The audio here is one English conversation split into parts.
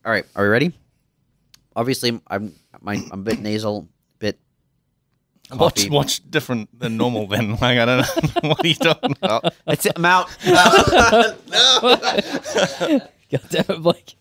All right, are we ready? Obviously, I'm a bit nasal, bit. What's different than normal then? Like, I don't know. What are you talking about? That's it. I'm out. God damn it, Blake.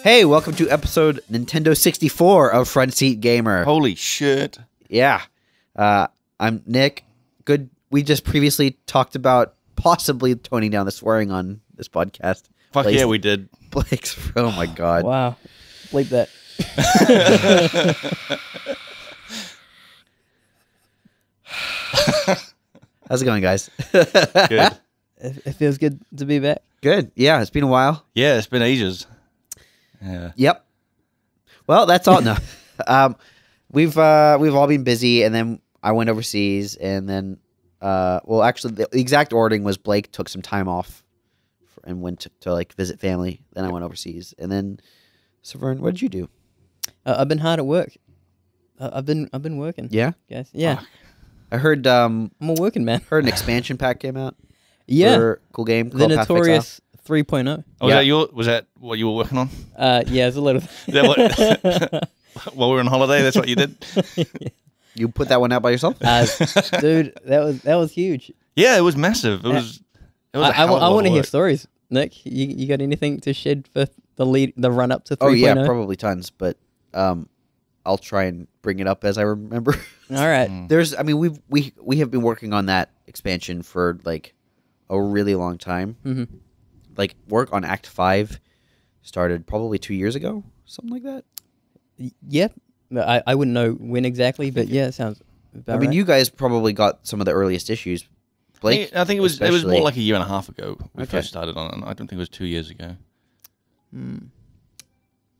Hey, welcome to episode Nintendo 64 of Front Seat Gamer. Holy shit. Yeah. I'm Nick. Good. We just previously talked about possibly toning down the swearing on this podcast. Fuck Blake's, yeah, we did. Blake's. Oh my god. Wow. Bleep that. How's it going, guys? Good. It feels good to be back. Good. Yeah, it's been a while. Yeah, it's been ages. Yeah. Yep. Well, that's all. No. We've all been busy, and then I went overseas, and then well, actually, the exact ordering was Blake took some time off and went to like visit family. Then I went overseas, and then Saveun, what did you do? I've been hard at work. I've been working. Yeah, Guys. Yeah. Fuck. I heard I'm a working man. heard an expansion pack came out. Yeah. For a cool game. The called Path of Exile. Notorious 3.0. Oh, Yeah. was that what you were working on? Yeah, it's a little. Is that what, while we were on holiday, that's what you did? You put that one out by yourself? Dude, that was huge. Yeah, it was massive. It was a I hell of a lot want to of hear work. stories. Nick, you got anything to shed for the run up to 3.0? Oh yeah, probably tons, but I'll try and bring it up as I remember. All right. I mean, we have been working on that expansion for like a really long time. Mm-hmm. Like work on Act 5 started probably 2 years ago, something like that. Yeah. I wouldn't know when exactly, but yeah, it sounds about I mean, right. you guys probably got some of the earliest issues. Blake, I think it was especially. more like a year and a half ago we Okay. first started on it. I don't think it was 2 years ago.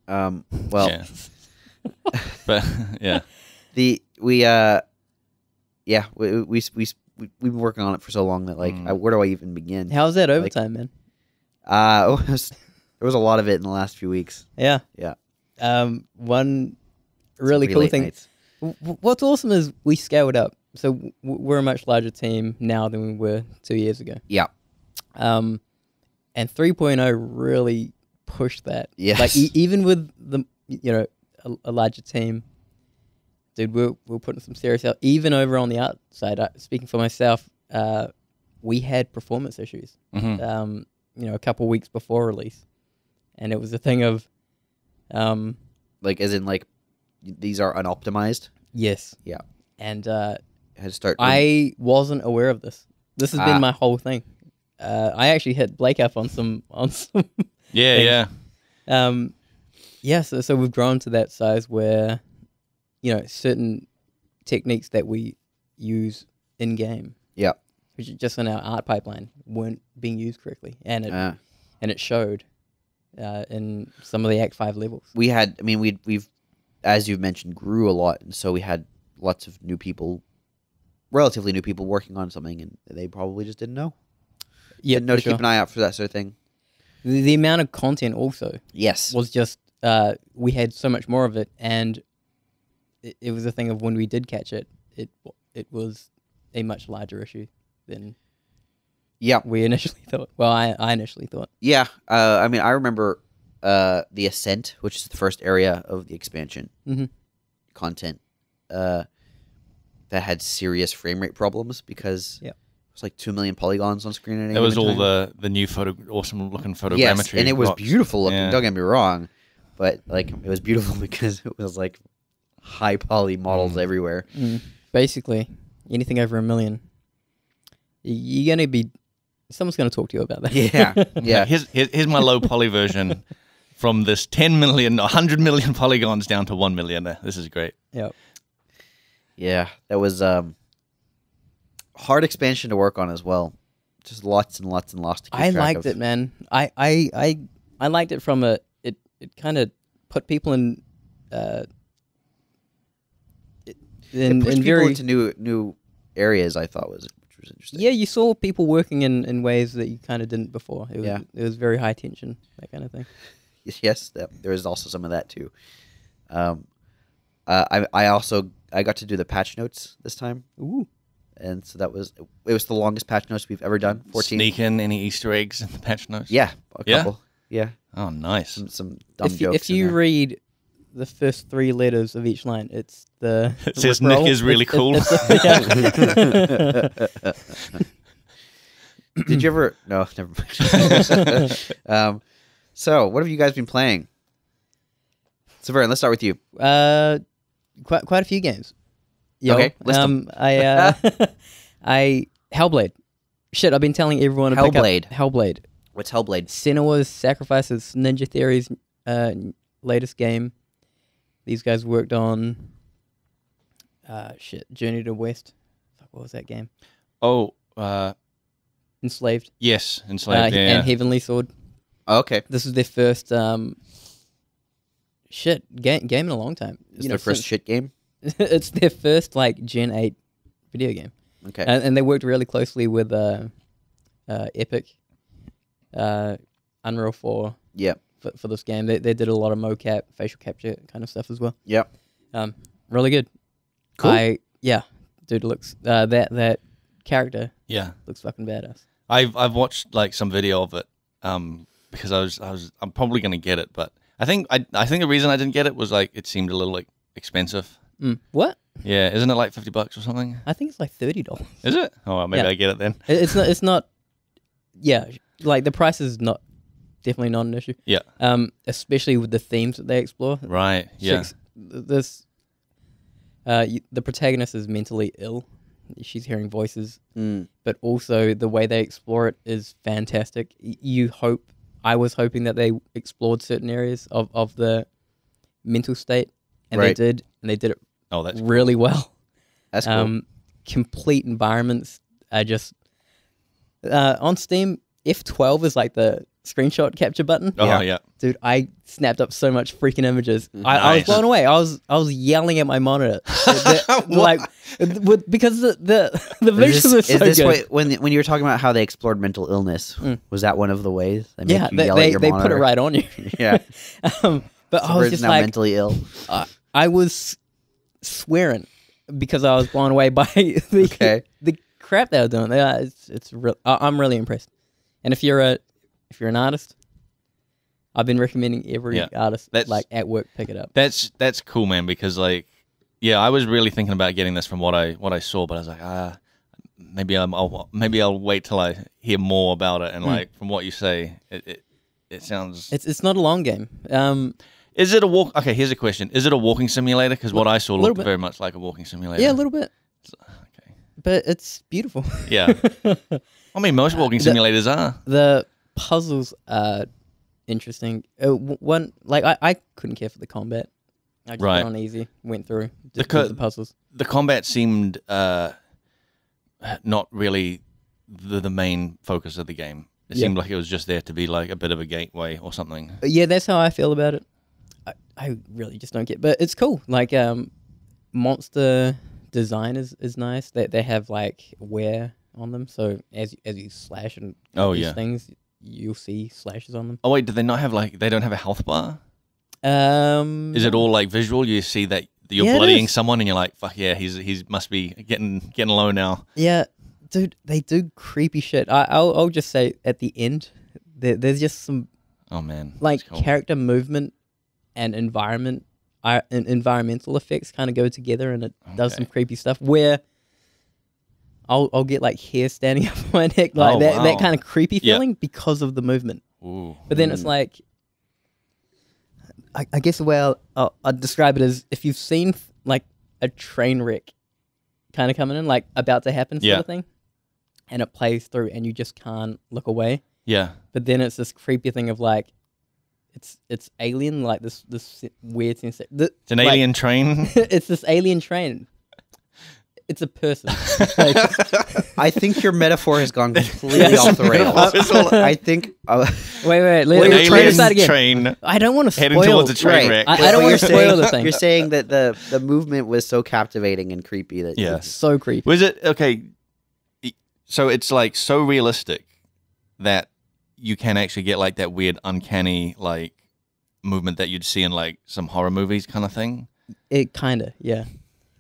Well, Yeah. But yeah. we've been working on it for so long that like where do I even begin? How's that overtime, man? There was a lot of it in the last few weeks. Yeah. Yeah. One really Pretty cool late thing. nights. What's awesome is we scaled up. So we're a much larger team now than we were 2 years ago. Yeah. And 3.0 really pushed that. Yes. Like even with the a larger team, dude, we're putting some serious out. Even over on the outside, speaking for myself, we had performance issues. Mhm. A couple weeks before release, and it was a thing of, Like as in like these are unoptimized. yes, Yeah. and Had to start. I wasn't aware of this. This has been my whole thing. I actually hit Blake up on some Yeah, things. yeah. So we've grown to that size where, certain techniques that we use in game, Yeah. which is just in our art pipeline, weren't being used correctly, and it showed in some of the Act 5 levels. We had. I mean, we've as you've mentioned grew a lot, and so we had lots of new people, relatively new people working on something, and they probably just didn't know. Yeah, Didn't know to keep an eye out for that sort of thing. The amount of content also Yes. was just we had so much more of it, and it was a thing of when we did catch it, it was a much larger issue than Yeah. we initially thought. Well, I initially thought. Yeah. I mean, I remember the Ascent, which is the first area of the expansion content, that had serious frame rate problems because Yep. it was like 2 million polygons on screen. At any That was given all time. the new awesome looking photogrammetry. Yes, and it was blocks. beautiful looking. Yeah. Don't get me wrong, but like it was beautiful because it was like high poly models everywhere. Basically, anything over 1 million, you're gonna be. Someone's gonna talk to you about that. Yeah, yeah. Here's my low poly version from this 10 million, 100 million polygons down to 1 million. This is great. Yep. Yeah, that was hard expansion to work on as well. Just lots and lots and lots to keep I track liked of. it, man. I liked it from it kind of put people in It pushed people very into new areas. I thought was which was interesting. Yeah, you saw people working in ways that you kind of didn't before. It was, Yeah. it was very high tension, that kind of thing. Yes, there is also some of that too. I got to do the patch notes this time, Ooh. and so it was the longest patch notes we've ever done. 14. Sneak in any Easter eggs in the patch notes? Yeah, a Yeah? couple. Yeah, Oh, nice. some dumb jokes. If you in there. read the first 3 letters of each line, it's the It says Rickroll. Nick is really cool. Yeah. Did you ever? No, never mind. So, what have you guys been playing? Saveun, let's start with you. Quite a few games. Yo, Okay, list 'em. I Hellblade. Shit, I've been telling everyone to Hellblade. pick up Hellblade. What's Hellblade? Senua's Sacrifices, Ninja Theory's latest game. These guys worked on Journey to the West. Fuck, what was that game? Oh, Enslaved. yes, Enslaved. Yeah. And Heavenly Sword. Oh, okay, This is their first game in a long time. it's their first shit game. It's their first like Gen 8 video game. Okay, And they worked really closely with Epic, Unreal 4 yep, for this game. They did a lot of mocap, facial capture kind of stuff as well. yep. Really good. Cool. Yeah, dude, it looks that character Yeah. looks fucking badass. I've watched like some video of it because I'm probably gonna get it, but I think the reason I didn't get it was like it seemed a little like expensive. What? Yeah, isn't it like $50 or something? I think it's like $30. Is it? Oh, well, maybe Yeah. I get it then. It's not. It's not. Yeah, like the price is not definitely not an issue. Yeah. Especially with the themes that they explore. Right. Yeah. The protagonist is mentally ill. She's hearing voices, but also the way they explore it is fantastic. I was hoping that they explored certain areas of the mental state, and Right. they did it Oh, that's really well. That's cool. Complete environments are just on Steam. F12 is like the screenshot capture button. Oh Yeah. yeah. Dude, I snapped up so much freaking images. I was Nice. blown away. I was yelling at my monitor, because the visuals are so Is this good. when you were talking about how they explored mental illness? Was that one of the ways? They make Yeah, you yell at your they put it monitor? right on you. Yeah, But I was Saveun's just now like, mentally ill. I was swearing because I was blown away by the crap they were doing. It's real. I'm really impressed. And if you're an artist, I've been recommending every artist That's- at work pick it up. That's cool, man. Because like, yeah, I was really thinking about getting this from what I saw, but I was like, maybe I'll wait till I hear more about it. And like from what you say, it sounds. It's not a long game. Is it a walk? Okay, here's a question: is it a walking simulator? Because what I saw little looked bit. very much like a walking simulator. Yeah, a little bit, Okay. but it's beautiful. Yeah. I mean, most walking simulators are. The puzzles are interesting. One I couldn't care for the combat. I just Right. went on easy, went through just co- did the puzzles. The combat seemed not really the main focus of the game. It seemed like it was just there to be like a bit of a gateway or something. Yeah, that's how I feel about it. I really just don't get, but it's cool. Like monster design is nice. They have like wear on them, so as you slash and these things, you'll see slashes on them. Oh wait, do they not have like they don't have a health bar? Is it all like visual? You see that you're Yeah, it bloodying is. someone, and you're like, "Fuck yeah, he's must be getting low now." Yeah, dude, they do creepy shit. I'll just say at the end, there's just some Oh man, like that's cool. character movement and environmental effects kind of go together, and it does some creepy stuff where I'll get like hair standing up my neck, like that wow. kind of creepy Yeah. feeling because of the movement. Ooh. But then it's like, I guess the way I'd describe it is if you've seen like a train wreck kind of coming in, like about to happen sort of thing, and it plays through and you just can't look away. Yeah. But then it's this creepy thing of like, it's alien, like this weird sense. It's an alien train. It's this alien train. It's a person. I think your metaphor has gone completely off the rails. I think. Wait. An Let's try alien this out again. train I don't want to heading spoil. towards a train wreck. I don't But want to you're spoil saying- the thing. You're saying that the movement was so captivating and creepy that Yeah. It's so creepy. Was it okay? So it's like so realistic that you can actually get like that weird, uncanny like movement that you'd see in like some horror movies, kind of thing. It kind of, yeah.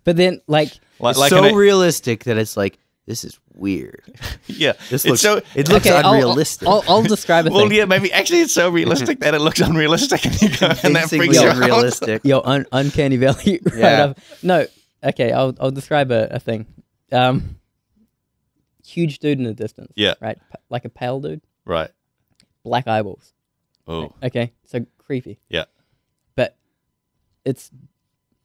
But then, like It's like so realistic that it's like, this is weird. yeah, This it's looks so. it looks okay, unrealistic. I'll describe a Well, thing. yeah, maybe actually it's so realistic that it looks unrealistic, and you go, and that Convincingly freaks you out. unrealistic. Yo, uncanny valley. Right Yeah. up. No, okay, I'll describe a thing. Huge dude in the distance. Yeah. Right, like a pale dude, Right. black eyeballs. Oh. Okay, so creepy. Yeah. But it's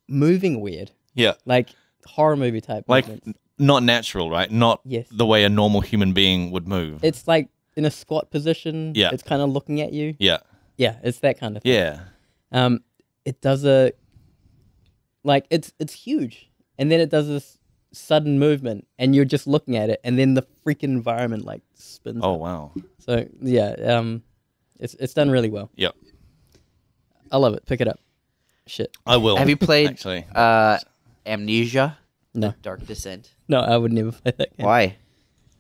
moving weird, Yeah. like horror movie type. Like movements. not natural, right? Not Yes. the way a normal human being would move. It's like in a squat position. Yeah. It's kind of looking at you. Yeah. Yeah, it's that kind of thing. Yeah. It does it's huge, and then it does this sudden movement, and you're just looking at it, and then the freaking environment like spins. Oh up. wow. So yeah, it's done really well. Yep. I love it. Pick it up. Shit. I will. Have you played actually? Amnesia? No. The Dark Descent. No, I would never play that game. Why?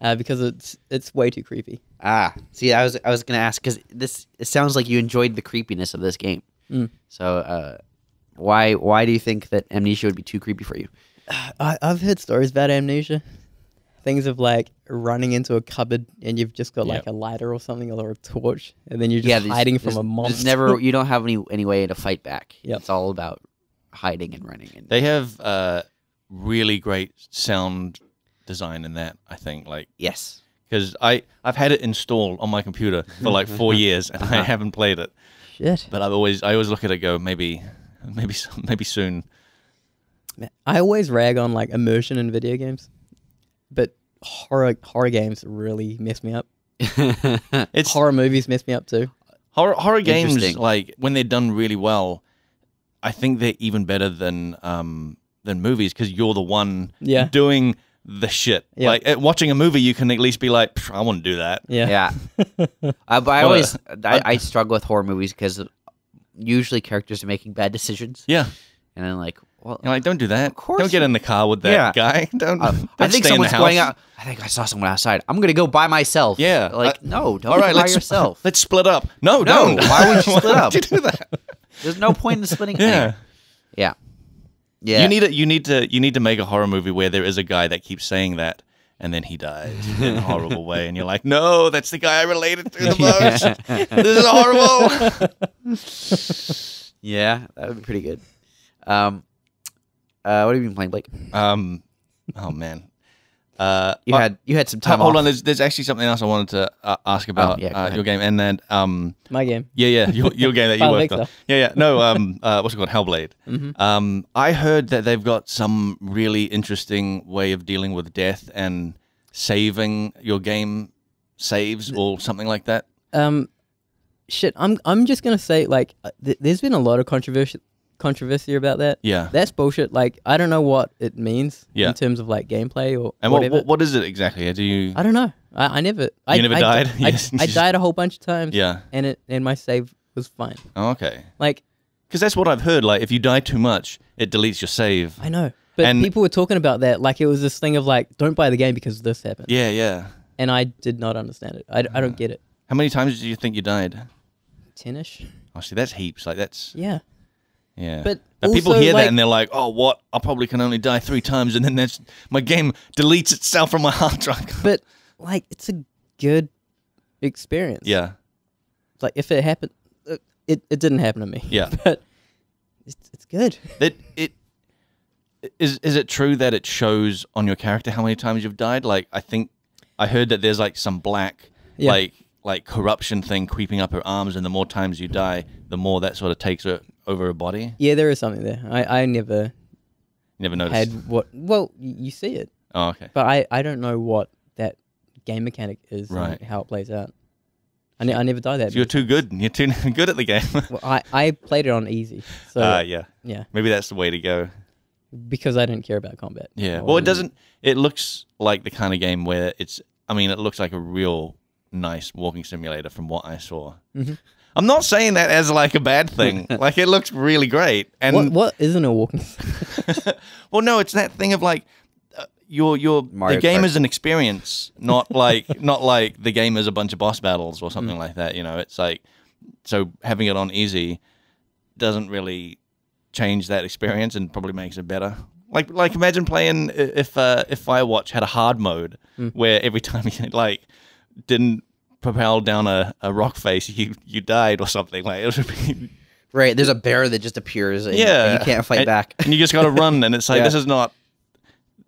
Because it's way too creepy. See, I was gonna ask because it sounds like you enjoyed the creepiness of this game. Mm. So, why do you think that Amnesia would be too creepy for you? I've heard stories about Amnesia. Things of like running into a cupboard and you've just got like Yep. a lighter or something or a torch, and then you're just there's- hiding from there's- a monster. You don't have any way to fight back. Yep. It's all about hiding and running. And They have really great sound design in that. I think like yes, because I've had it installed on my computer for like 4 years and I haven't played it. Shit. But I always look at it and go maybe soon. I always rag on like immersion in video games, but horror games really mess me up. It's Horror movies mess me up too. horror games Interesting. like when they're done really well. I think they're even better than movies because you're the one Yeah. doing the shit. Yeah. Like watching a movie, you can at least be like, "Pff, I want to do that. Yeah. yeah. But I Well, always I struggle with horror movies because usually characters are making bad decisions, Yeah. and then like, well, You're like, don't do that. course Don't get in the car with that Yeah. guy. Don't. I don't think stay in the someone's going house. out. I think I saw someone outside. I'm gonna go by myself. Yeah. Like no, don't All right, go by let's yourself. Let's split up. No, No, don't. why would you split Why up? would you do that? There's no point in splitting. Yeah. Anyway. Yeah. Yeah. You need to make a horror movie where there is a guy that keeps saying that and then he dies in a horrible way and you're like, no, that's the guy I related to the most. This is horrible. Yeah, that would be pretty good. What have you been playing, Blake? Oh man. You had some time hold off. on. There's actually something else I wanted to ask about yeah, go ahead. your game, and then My game. yeah, your game that you Final worked on. Victor. Yeah. No, what's it called? Hellblade. Mm-hmm. I heard that they've got some really interesting way of dealing with death and saving your game saves or something like that. Shit. I'm just gonna say like there's been a lot of controversy about that. Yeah. That's bullshit. Like I don't know what it means Yeah. in terms of like gameplay or And whatever. what is it exactly? Do you? I don't know. I never. I never died? Yes. I died a whole bunch of times. Yeah. And my save was fine. Oh, okay. Like Because that's what I've heard. Like, if you die too much, it deletes your save. I know, but And- people were talking about that like it was this thing of like don't buy the game because this happened. Yeah, yeah. And I did not understand it. I don't get it. How many times do you think you died? 10ish. Oh, see, that's heaps. Like, that's Yeah. yeah. But people also, hear that like- and they're like, "Oh, what? I probably can only die 3 times, and then that's my game deletes itself from my hard drive." But like it's a good experience. Yeah, Like if it happened, it didn't happen to me. Yeah. But it's good. it is it true that it shows on your character how many times you've died? Like, I think I heard that there's like some black Yeah. like corruption thing creeping up her arms, and the more times you die, the more that sort of takes her over her body. Yeah, there is something there. I never Never noticed. had what. Well, you see it, Oh, okay. but I don't know what that game mechanic is Right. and how it plays out. I never died that. So you're too good. You're too good at the game. Well, I played it on easy, so Yeah. yeah, Maybe that's the way to go. because I didn't care about combat. Yeah. Or- Well, it doesn't. It looks like the kind of game where it's. I mean, it looks like a real nice walking simulator from what I saw. Mhm. I'm not saying that as like a bad thing. Like, it looks really great. And What isn't a walking? well, no, it's that thing of like, the Mario game Kart. is an experience, not like the game is a bunch of boss battles or something like that. You know, it's like, so having it on easy doesn't really change that experience and probably makes it better. Like imagine playing if Firewatch had a hard mode where every time you like didn't propel down a rock face, you died or something. Like it would be Right, there's a bear that just appears and, yeah, and you can't fight back. and you just got to run. And it's like Yeah.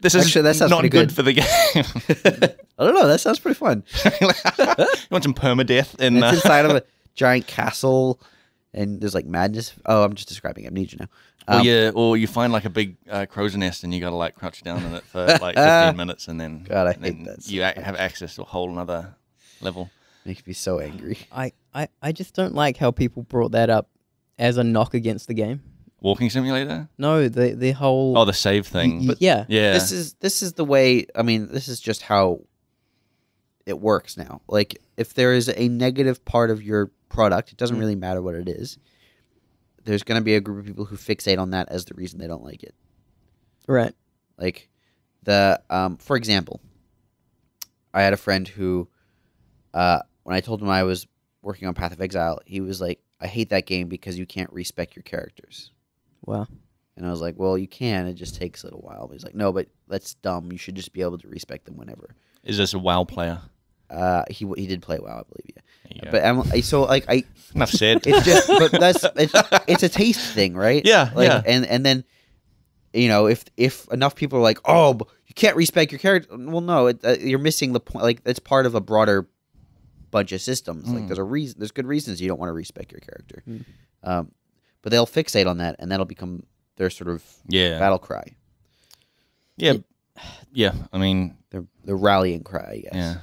this is Actually, that sounds not pretty good good. for the game. I don't know, that sounds pretty fun. You want some permadeath in It's inside of a giant castle and there's like madness. Oh, I'm just describing it. I need you now. or you find like a big crow's nest and you got to like crouch down in it for like 15 minutes and then God, I and hate then that so you have access to a whole another level. Makes me so angry. I just don't like how people brought that up as a knock against the game. Walking simulator? No, the whole Oh, the save thing. yeah. Yeah. This is the way. I mean, this is just how it works now. Like, if there is a negative part of your product, it doesn't really matter what it is. There's going to be a group of people who fixate on that as the reason they don't like it. Right. Like for example, I had a friend who, when I told him I was working on Path of Exile, he was like, "I hate that game because you can't respec your characters." Wow. And I was like, "Well, you can. It just takes a little while." But he's like, "No, but that's dumb. You should just be able to respec them whenever." Is this a WoW player? He did play WoW, I believe. Yeah. But so like I Enough said. it's just it's a taste thing, right? Yeah, Like, yeah. And then, you know, if enough people are like, "Oh, but you can't respec your character," well, no, you're missing the point. Like, it's part of a broader bunch of systems. Like, there's a reason. There's good reasons you don't want to respec your character. But they'll fixate on that, and that'll become their sort of Yeah. battle cry, Yeah. Yeah. I mean, their rallying cry, I guess. yeah.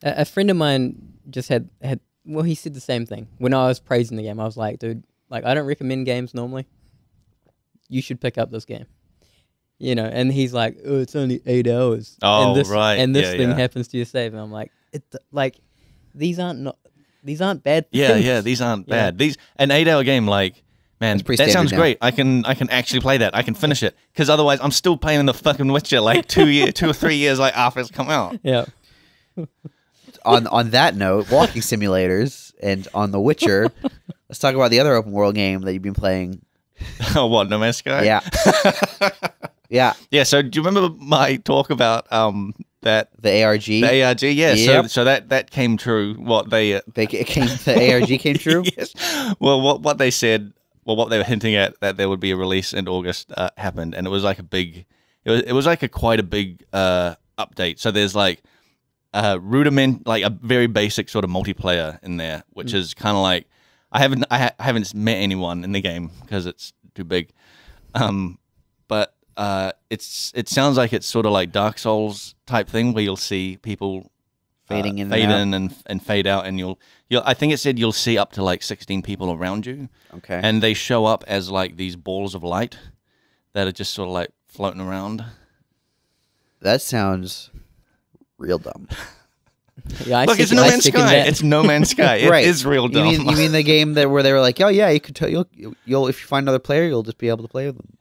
A friend of mine just had well, he said the same thing when I was praising the game. I was like, dude, like I don't recommend games normally. You should pick up this game. You know, and he's like, "Oh, it's only 8 hours." Oh, and this, right. And this Yeah, thing yeah. happens to your save, and I'm like, these aren't bad. Yeah, things. yeah, these aren't bad. These an 8-hour game, like, man, That's pretty that sounds standard now. great. I can actually play that. I can finish it because otherwise, I'm still playing the fucking Witcher like 2 or 3 years like after it's come out. Yeah. On that note, walking simulators and on The Witcher, let's talk about the other open world game that you've been playing. Oh, what, No Man's Sky? Yeah. Yeah, Yeah. So, do you remember my talk about that the ARG. the ARG? Yeah. Yep. So that came true. What they The ARG came true. Yes. Well, what they said, well, what they were hinting at that there would be a release in August happened, and it was like a big, it was like quite a big update. So there's like rudiment, like a very basic sort of multiplayer in there, which is kind of like I haven't met anyone in the game because it's too big, but it sounds like it's sort of like Dark Souls type thing where you'll see people Fading in and fade out. in and fade out, and you'll I think it said you'll see up to like 16 people around you, Okay. and they show up as like these balls of light that are just sort of like floating around. That sounds real dumm. Yeah, Look, it's second- No I Man's second Sky. that. It's No Man's Sky. It is Right. real dumb. You mean the game where they were like, "Oh yeah, you could tell you'll if you find another player, you'll just be able to play with them."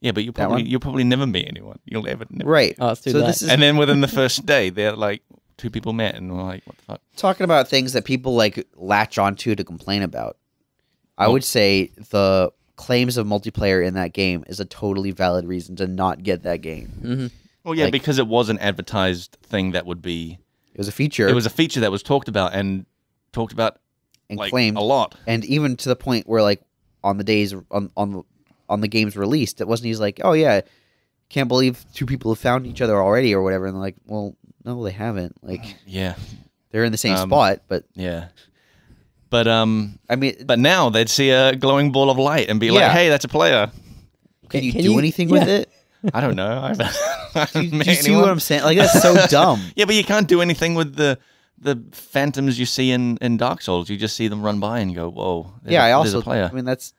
yeah, but That one? you'll probably never meet anyone. You'll never. Right. Oh, it's too so late. this is And then within the first day, they're like 2 people met, and we're like, what the fuck? talking about things that people like latch onto to complain about. I Oh. would say the claims of multiplayer in that game is a totally valid reason to not get that game. Mhm. Well, yeah, Like- because it was an advertised thing that would be. It was a feature It was a feature that was talked about and like claimed a lot. and even to the point where like on the days on the game's released, it wasn't. He's like, "Oh yeah, can't believe 2 people have found each other already," or whatever. And they're like, "Well, no, they haven't. Like Yeah, they're in the same Um, spot." But yeah. But I mean, but now they'd see a glowing ball of light and be like, Yeah. "Hey, that's a player." can you can do you- anything with yeah. it? I don't know. I haven't Do met you see anyone. what I'm saying? Like that's so dumb. Yeah, but you can't do anything with the phantoms you see in Dark Souls. You just see them run by and go, "Whoa!" Yeah, I there's also. a player. I mean, that's.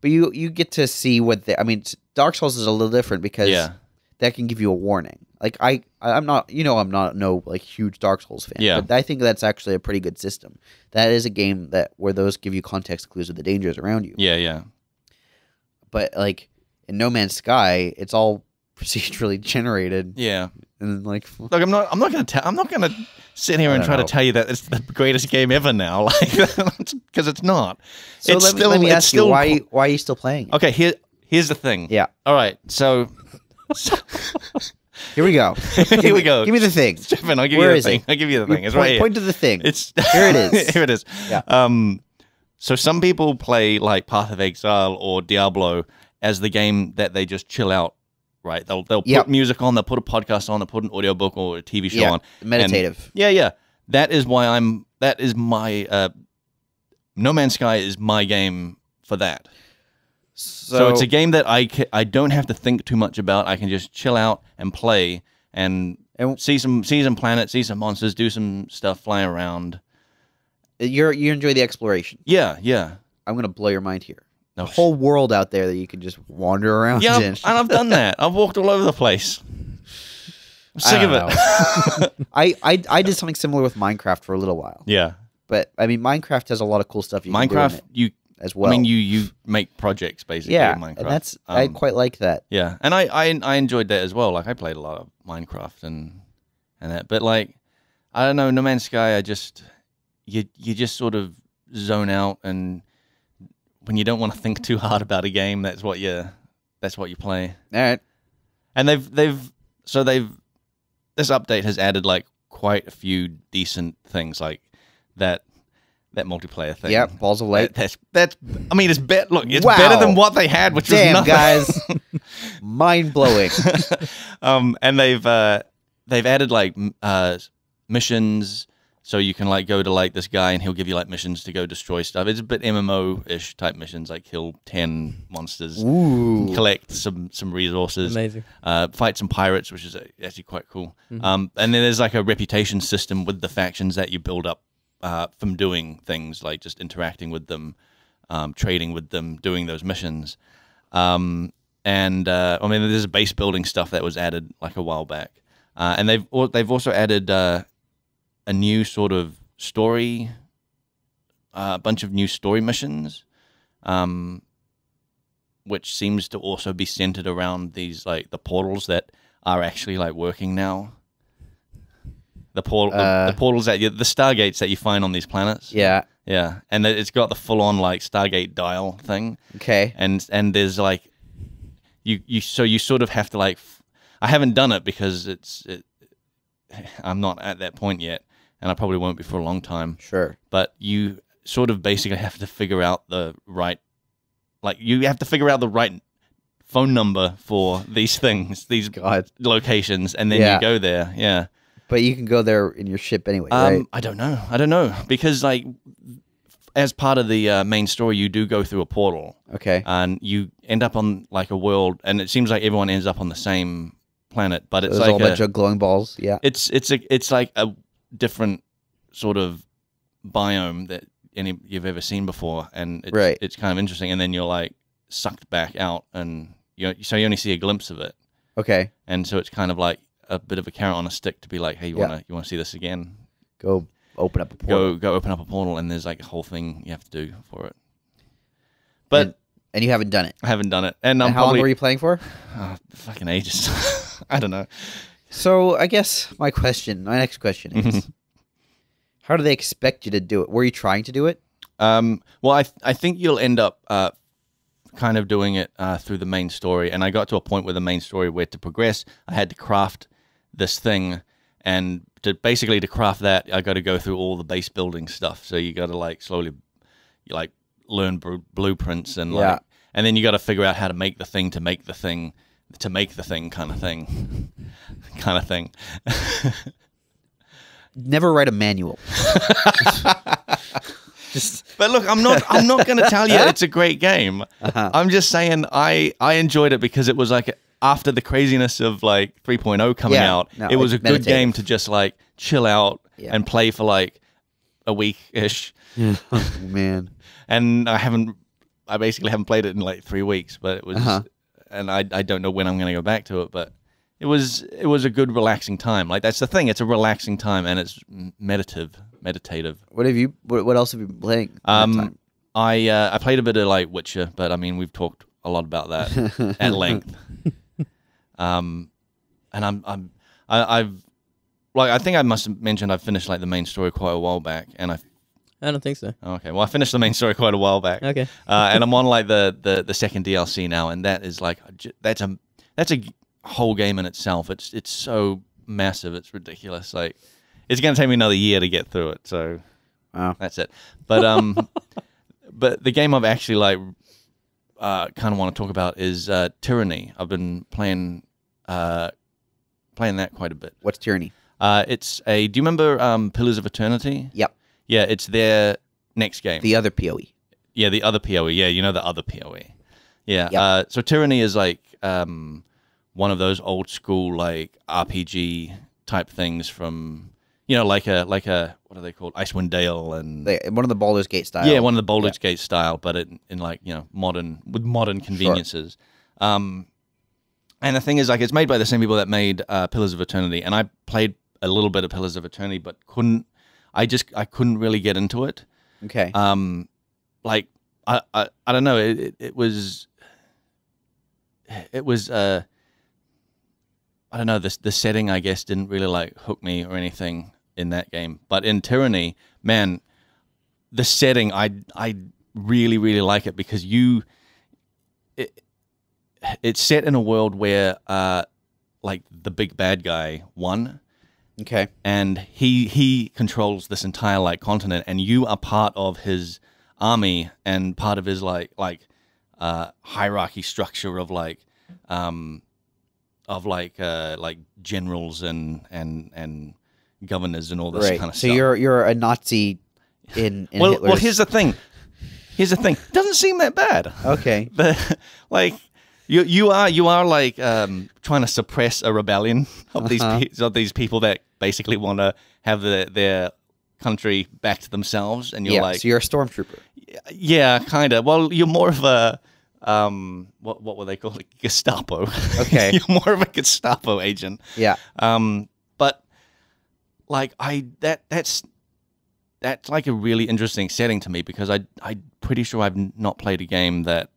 But you get to see what they. I mean, Dark Souls is a little different because Yeah. that can give you a warning. Like I'm not. I'm not no like huge Dark Souls fan. Yeah. But I think that's actually a pretty good system. That is a game where those give you context clues of the dangers around you. Yeah, yeah. But like in No Man's Sky, it's all procedurally generated. Yeah. And like, Look, I'm not gonna sit here and try to tell you that it's the greatest game ever now, like, because it's not. so it's let me ask you, why are you still playing it? Okay, here's the thing. Yeah. All right. So Here we go. here we go. Give me the thing. Stephen, I'll give Where you the is thing. it? I'll give you the thing. It's point, right here. point to the thing. It's Here it is. Here it is. Yeah. So some people play like Path of Exile or Diablo as the game that they just chill out. Right? They'll put music on. They'll put a podcast on. They'll put an audiobook or a TV show on. Meditative. And yeah. That is why that is my No Man's Sky is my game for that. So it's a game that I don't have to think too much about. I can just chill out and play and see some planets, see some monsters, do some stuff, fly around. You enjoy the exploration. Yeah. I'm gonna blow your mind here. No, a whole world out there that you can just wander around in. and I've done that. I've walked all over the place. I'm sick of it. I did something similar with Minecraft for a little while. Yeah. But I mean, Minecraft has a lot of cool stuff. Minecraft, you as well. I mean, you make projects basically. Yeah, in Minecraft. and that's I quite like that. Yeah, and I enjoyed that as well. Like I played a lot of Minecraft and that, but like I don't know, No Man's Sky. You just sort of zone out, and when you don't want to think too hard about a game, that's what you play. All right, and they've this update has added like quite a few decent things like that multiplayer thing. Yeah, Balls of Light. That's I mean, it's it's better than what they had, which was nothing. Guys, mind blowing. And they've added like missions, so you can like go to like this guy and he'll give you like missions to go destroy stuff. It's a bit MMO-ish type missions, like kill 10 monsters, collect some resources, Amazing. Fight some pirates, which is actually quite cool. Mm-hmm. And then there's like a reputation system with the factions that you build up from doing things like just interacting with them, trading with them, doing those missions. I mean, there's base building stuff that was added like a while back, and they've also added a new sort of story, a bunch of new story missions, which seems to also be centered around these like the portals that are actually like working now. The portals the stargates that you find on these planets. Yeah, and it's got the full on like Stargate dial thing. Okay, and there's like you sort of have to like I haven't done it because I'm not at that point yet, and I probably won't be for a long time. Sure, but you sort of basically have to figure out the right phone number for these things, these locations, and then you go there. Yeah. But you can go there in your ship anyway, right? I don't know because like as part of the main story, you do go through a portal. Okay. And you end up on like a world, and it seems like everyone ends up on the same planet, but it's like a bunch of glowing balls. Yeah. It's like a different sort of biome that you've ever seen before, and it's kind of interesting. And then you're like sucked back out, and so you only see a glimpse of it. Okay. And so it's kind of like a bit of a carrot on a stick to be like, hey, you want to see this again? Go open up a portal. Go open up a portal, and there's like a whole thing you have to do for it. But and you haven't done it. I haven't done it, and how long were you playing for? Fucking ages. I don't know. So I guess my next question is, how do they expect you to do it? Were you trying to do it? Well, I think you'll end up kind of doing it through the main story, and I got to a point with the main story where to progress, I had to craft this thing, and to craft that, I got to go through all the base building stuff. So you got to like slowly, learn blueprints and and then you got to figure out how to make the thing to make the thing to make the thing kind of thing. Never write a manual. But look, I'm not going to tell you it's a great game. I'm just saying I enjoyed it because it was like after the craziness of like 3.0 coming out, it was a good game to just like chill out and play for like a week-ish. Oh, man. And I basically haven't played it in like 3 weeks, but it was, and I don't know when I'm going to go back to it, but it was a good relaxing time. Like that's the thing, it's a relaxing time and it's meditative. What else have you been playing? Time? I played a bit of like Witcher, but I mean we've talked a lot about that at length. And I've like I think I must have mentioned I finished like the main story quite a while back, and I don't think so. okay, well I finished the main story quite a while back. Okay. And I'm on like the second DLC now, and that is like that's a whole game in itself. It's so massive, it's ridiculous. Like it's gonna take me another year to get through it. So Wow. that's it. But but the game I've actually like kind of want to talk about is Tyranny. I've been playing that quite a bit. What's Tyranny? It's a. Do you remember Pillars of Eternity? Yep. Yeah, it's their next game. The other PoE. Yeah, the other PoE. Yeah, you know the other PoE. Yeah. Yep. So Tyranny is like one of those old school like RPG type things from like a what are they called, Icewind Dale and One of the Baldur's Gate style. yeah, one of the Baldur's Gate style, but in like modern conveniences. Sure. And the thing is, like, it's made by the same people that made Pillars of Eternity, and I played a little bit of Pillars of Eternity, but I couldn't really get into it. Okay. Like I don't know, it was I don't know, the setting I guess didn't really like hook me or anything in that game, but in Tyranny, man, the setting I really really like it because it's set in a world where like the big bad guy won. Okay. And he controls this entire like continent, and you are part of his army and part of his like hierarchy structure of like generals and governors and all this kind of stuff. So you're a Nazi in well, Hitler's... here's the thing. It doesn't seem that bad. Okay. But like you are like trying to suppress a rebellion of these people that basically want to have their country back to themselves, and you're like, so you're a stormtrooper. Yeah, kind of. Well, you're more of a what were they called? Gestapo. Okay. You're more of a Gestapo agent. Yeah. But like that's like a really interesting setting to me because I'm pretty sure I've not played a game that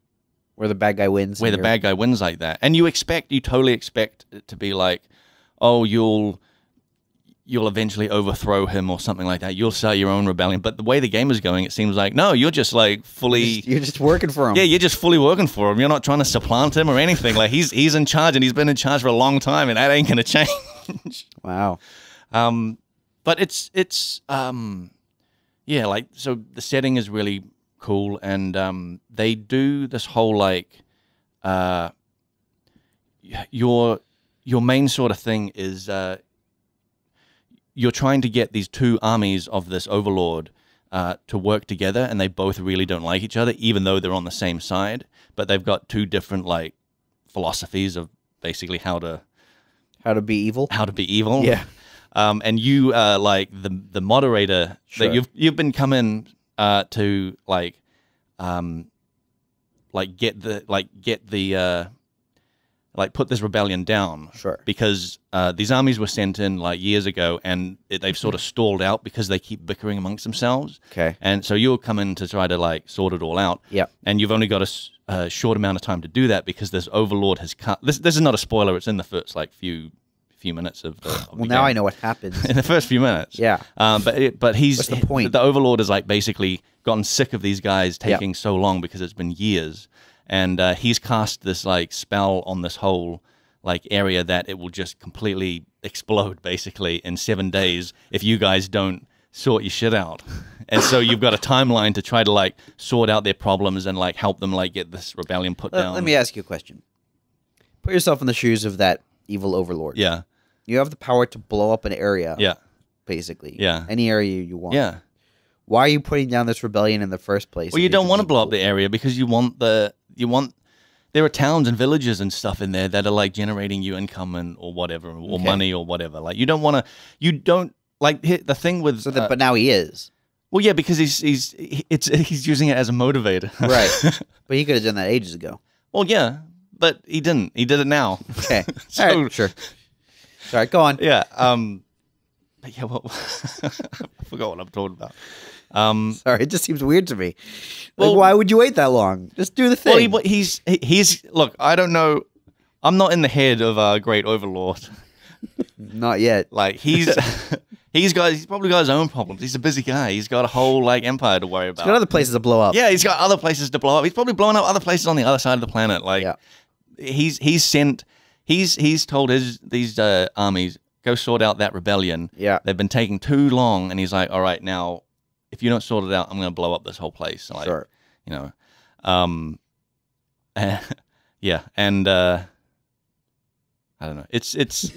where the bad guy wins. Where the bad guy wins like that. And you totally expect it to be like, oh, you'll eventually overthrow him or something like that. You'll start your own rebellion. But the way the game is going, it seems like, no, you're just like fully... You're just working for him. Yeah, you're just fully working for him. You're not trying to supplant him or anything. Like, he's in charge, and he's been in charge for a long time, and that ain't going to change. Wow. But it's yeah, like, so the setting is really cool, and they do this whole like your main sort of thing is you're trying to get these two armies of this overlord to work together, and they both really don't like each other, even though they're on the same side. But they've got two different like philosophies of basically how to be evil. Yeah. And you like the moderator that you've been coming to put this rebellion down. Sure. Because these armies were sent in like years ago, and they've sort of stalled out because they keep bickering amongst themselves. Okay. And so you'll come in to try to like sort it all out. Yeah. And you've only got a short amount of time to do that because this overlord has cut. This is not a spoiler. It's in the first like few minutes of the well, now I know what happens in the first few minutes. Yeah. But he's what's the point? The overlord has like basically gotten sick of these guys taking so long because it's been years, and he's cast this like spell on this whole like area that it will just completely explode basically in 7 days if you guys don't sort your shit out. And so you've got a timeline to try to like sort out their problems and like help them like get this rebellion put down. Let me ask you a question. Put yourself in the shoes of that evil overlord. Yeah. You have the power to blow up an area. Yeah. Basically. Yeah. Any area you want. Yeah. Why are you putting down this rebellion in the first place? Well, you don't want to blow up the area because there are towns and villages and stuff in there that are like generating you income or whatever, or money or whatever. Like the thing with but now he is. Well, yeah, because he's using it as a motivator. Right. But he could have done that ages ago. Well, yeah, but he didn't. He did it now. Okay. So, all right, sure. Sorry, go on. Yeah. But yeah, well, I forgot what I'm talking about. Sorry, it just seems weird to me. Like, why would you wait that long? Just do the thing. Well, he's look. I don't know I'm not in the head of our great overlord. Not yet. Like he's he's probably got his own problems. He's a busy guy. He's got a whole like empire to worry about. He's got other places to blow up. Yeah, he's got other places to blow up. He's probably blowing up other places on the other side of the planet. Like he's told these armies, go sort out that rebellion. Yeah. They've been taking too long, and he's like, all right, now if you don't sort it out, I'm going to blow up this whole place. Like, Sure. you know, yeah, and I don't know. It's Is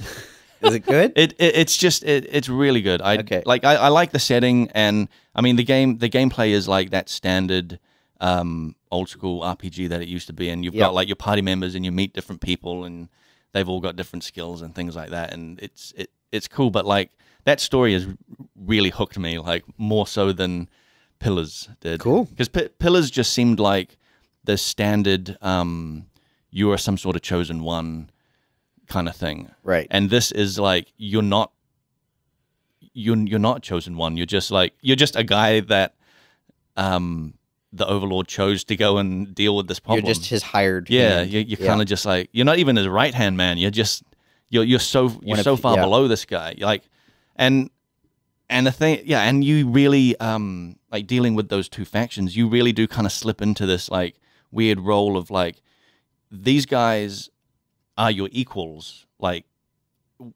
it good? It's really good. Okay. I like the setting, and I mean the gameplay is like that standard old school RPG that it used to be, and you've got like your party members and you meet different people and they've all got different skills and things like that, and it's cool. But like that story has really hooked me, like more so than Pillars did. Cool. Because Pillars just seemed like the standard you are some sort of chosen one kind of thing, Right. and this is like you're not chosen one. You're just a guy that the Overlord chose to go and deal with this problem. You're just his hired. Yeah, hand. you're kind of just like, you're not even his right hand man. You're just you're so far below this guy. Like, and the thing, yeah, and you really like dealing with those two factions. You really do kind of slip into this like weird role of like these guys are your equals, like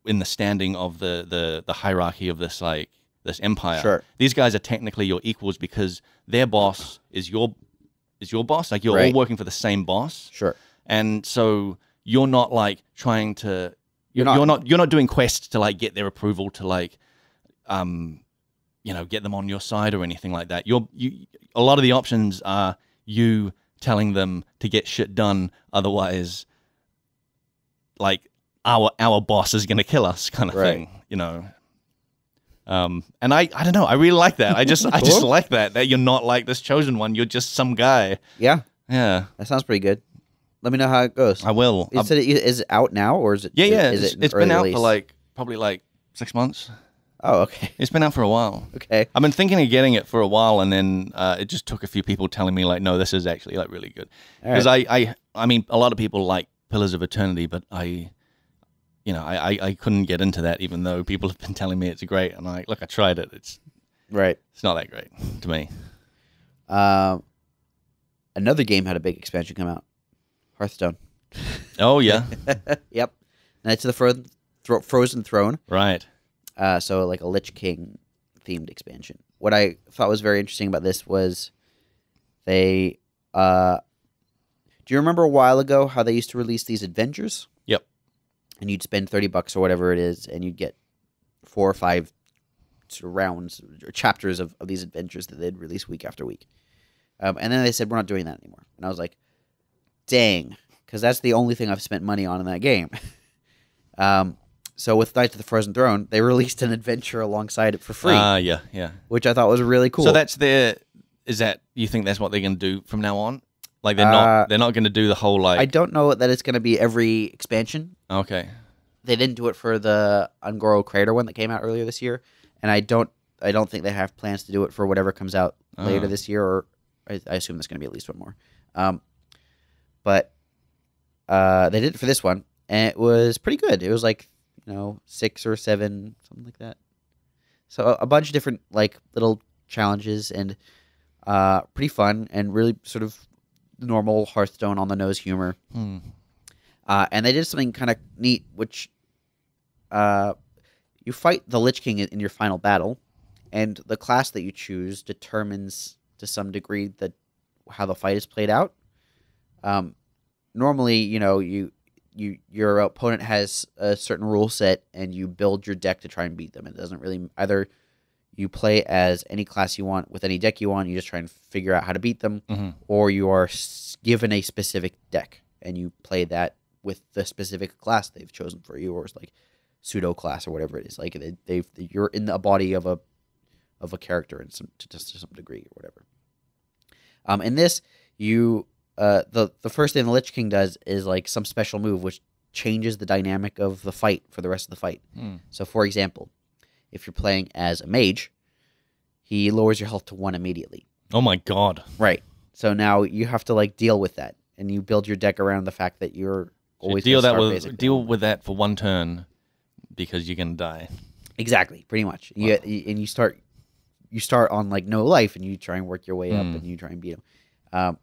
in the standing of the hierarchy of this like this empire. Sure. These guys are technically your equals because their boss is your boss. Like you're all working for the same boss. Sure. And so you're not like trying to you're not doing quests to like get their approval to like get them on your side or anything like that. A lot of the options are you telling them to get shit done, otherwise like our boss is going to kill us kind of thing, you know. And I don't know, I really like that. I just like that you're not like this chosen one, you're just some guy. Yeah. Yeah. That sounds pretty good. Let me know how it goes. I will. You said is it out now, or is it? Yeah. Is It's been out for probably 6 months. Oh, okay. It's been out for a while. Okay. I've been thinking of getting it for a while, and then it just took a few people telling me like, no, this is actually like really good. Because I mean, a lot of people like Pillars of Eternity, but I couldn't get into that, even though people have been telling me it's great. And I tried it. It's not that great to me. Another game had a big expansion come out. Hearthstone. Oh yeah. Yep. Knights of the Frozen Throne. Right. So like a Lich King themed expansion. What I thought was very interesting about this was they. Do you remember a while ago how they used to release these adventures? Yep. And you'd spend $30 or whatever it is, and you'd get 4 or 5 sort of rounds or chapters of these adventures that they'd release week after week. And then they said, we're not doing that anymore. And I was like, dang, because that's the only thing I've spent money on in that game. So with Knights of the Frozen Throne, they released an adventure alongside it for free. Yeah. Which I thought was really cool. So you think that's what they're going to do from now on? Like they're not going to do the whole like. I don't know that it's going to be every expansion. Okay. They didn't do it for the Ungoro Crater one that came out earlier this year, and I don't think they have plans to do it for whatever comes out later this year, or I assume there's going to be at least one more. But they did it for this one, and it was pretty good. It was like 6 or 7, something like that. So a bunch of different like little challenges and pretty fun and really sort of normal Hearthstone on the nose humor. And they did something kind of neat, which you fight the Lich King in your final battle, and the class that you choose determines to some degree how the fight is played out. Normally, your opponent has a certain rule set, and you build your deck to try and beat them. It doesn't really either. You play as any class you want with any deck you want. You just try and figure out how to beat them, or you are given a specific deck and you play that with the specific class they've chosen for you, or it's like pseudo class or whatever it is. Like you're in the body of a character to some degree or whatever. In this, the first thing the Lich King does is like some special move which changes the dynamic of the fight for the rest of the fight. So, for example, if you're playing as a mage, he lowers your health to 1 immediately. Oh my god! Right. So now you have to like deal with that, and you build your deck around the fact that you're always deal gonna that start with basic deal down. with that for one turn because you're gonna die. Exactly, pretty much. Wow. And you start on like no life, and you try and work your way up, and you try and beat him.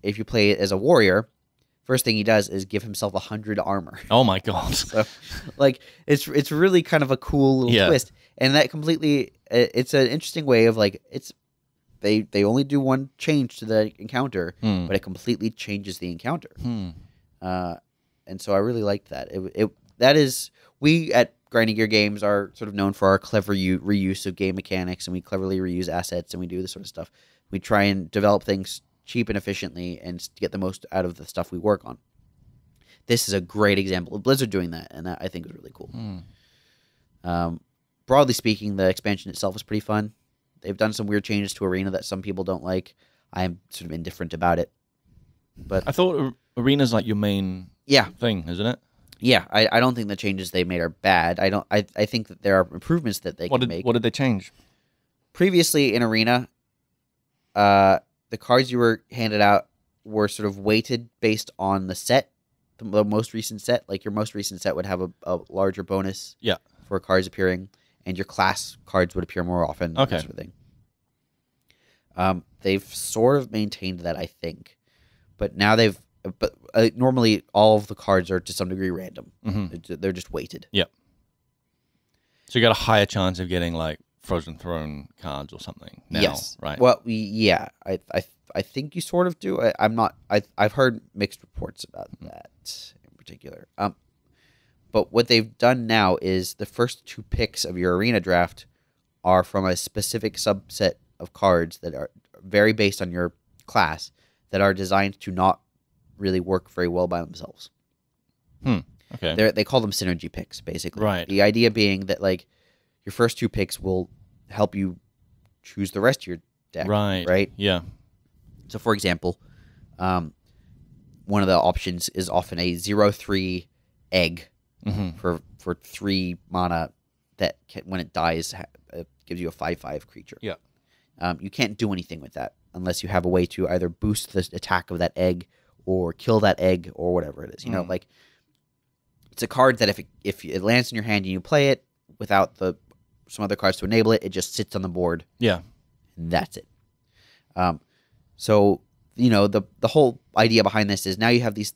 If you play it as a warrior, first thing he does is give himself 100 armor. Oh my god! So, like, it's really kind of a cool little twist, and that completely it's an interesting way of like they only do one change to the encounter, but it completely changes the encounter. And so I really liked that. That is, we at Grinding Gear Games are sort of known for our clever reuse of game mechanics, and we cleverly reuse assets, and we do this sort of stuff. We try and develop things cheap and efficiently and get the most out of the stuff we work on. This is a great example of Blizzard doing that, and that I think is really cool. Broadly speaking, the expansion itself is pretty fun. They've done some weird changes to Arena that some people don't like. I'm sort of indifferent about it. But I thought Arena's like your main thing, isn't it? Yeah, I don't think the changes they made are bad. I think that there are improvements that they can make. What did they change? Previously in Arena, the cards you were handed out were sort of weighted based on the set, the most recent set. Like your most recent set would have a larger bonus for cards appearing, and your class cards would appear more often. That sort of thing. They've sort of maintained that, I think, but now normally all of the cards are to some degree random. They're just weighted. Yep. So you got a higher chance of getting like Frozen Throne cards or something now, yes. right? Well, I think you sort of do. I'm not. I've heard mixed reports about that in particular. But what they've done now is the first 2 picks of your Arena draft are from a specific subset of cards that are very based on your class that are designed to not really work very well by themselves. Okay. They call them synergy picks, basically. Right. The idea being that like your first 2 picks will help you choose the rest of your deck. Right. Right. Yeah. So, for example, one of the options is often a 0/3 egg for 3 mana that when it dies gives you a 5/5 creature. Yeah. You can't do anything with that unless you have a way to either boost the attack of that egg or kill that egg or whatever it is. You know, like it's a card that if it lands in your hand and you play it without some other cards to enable it, it just sits on the board. Yeah. And that's it. So, you know, the whole idea behind this is now you have these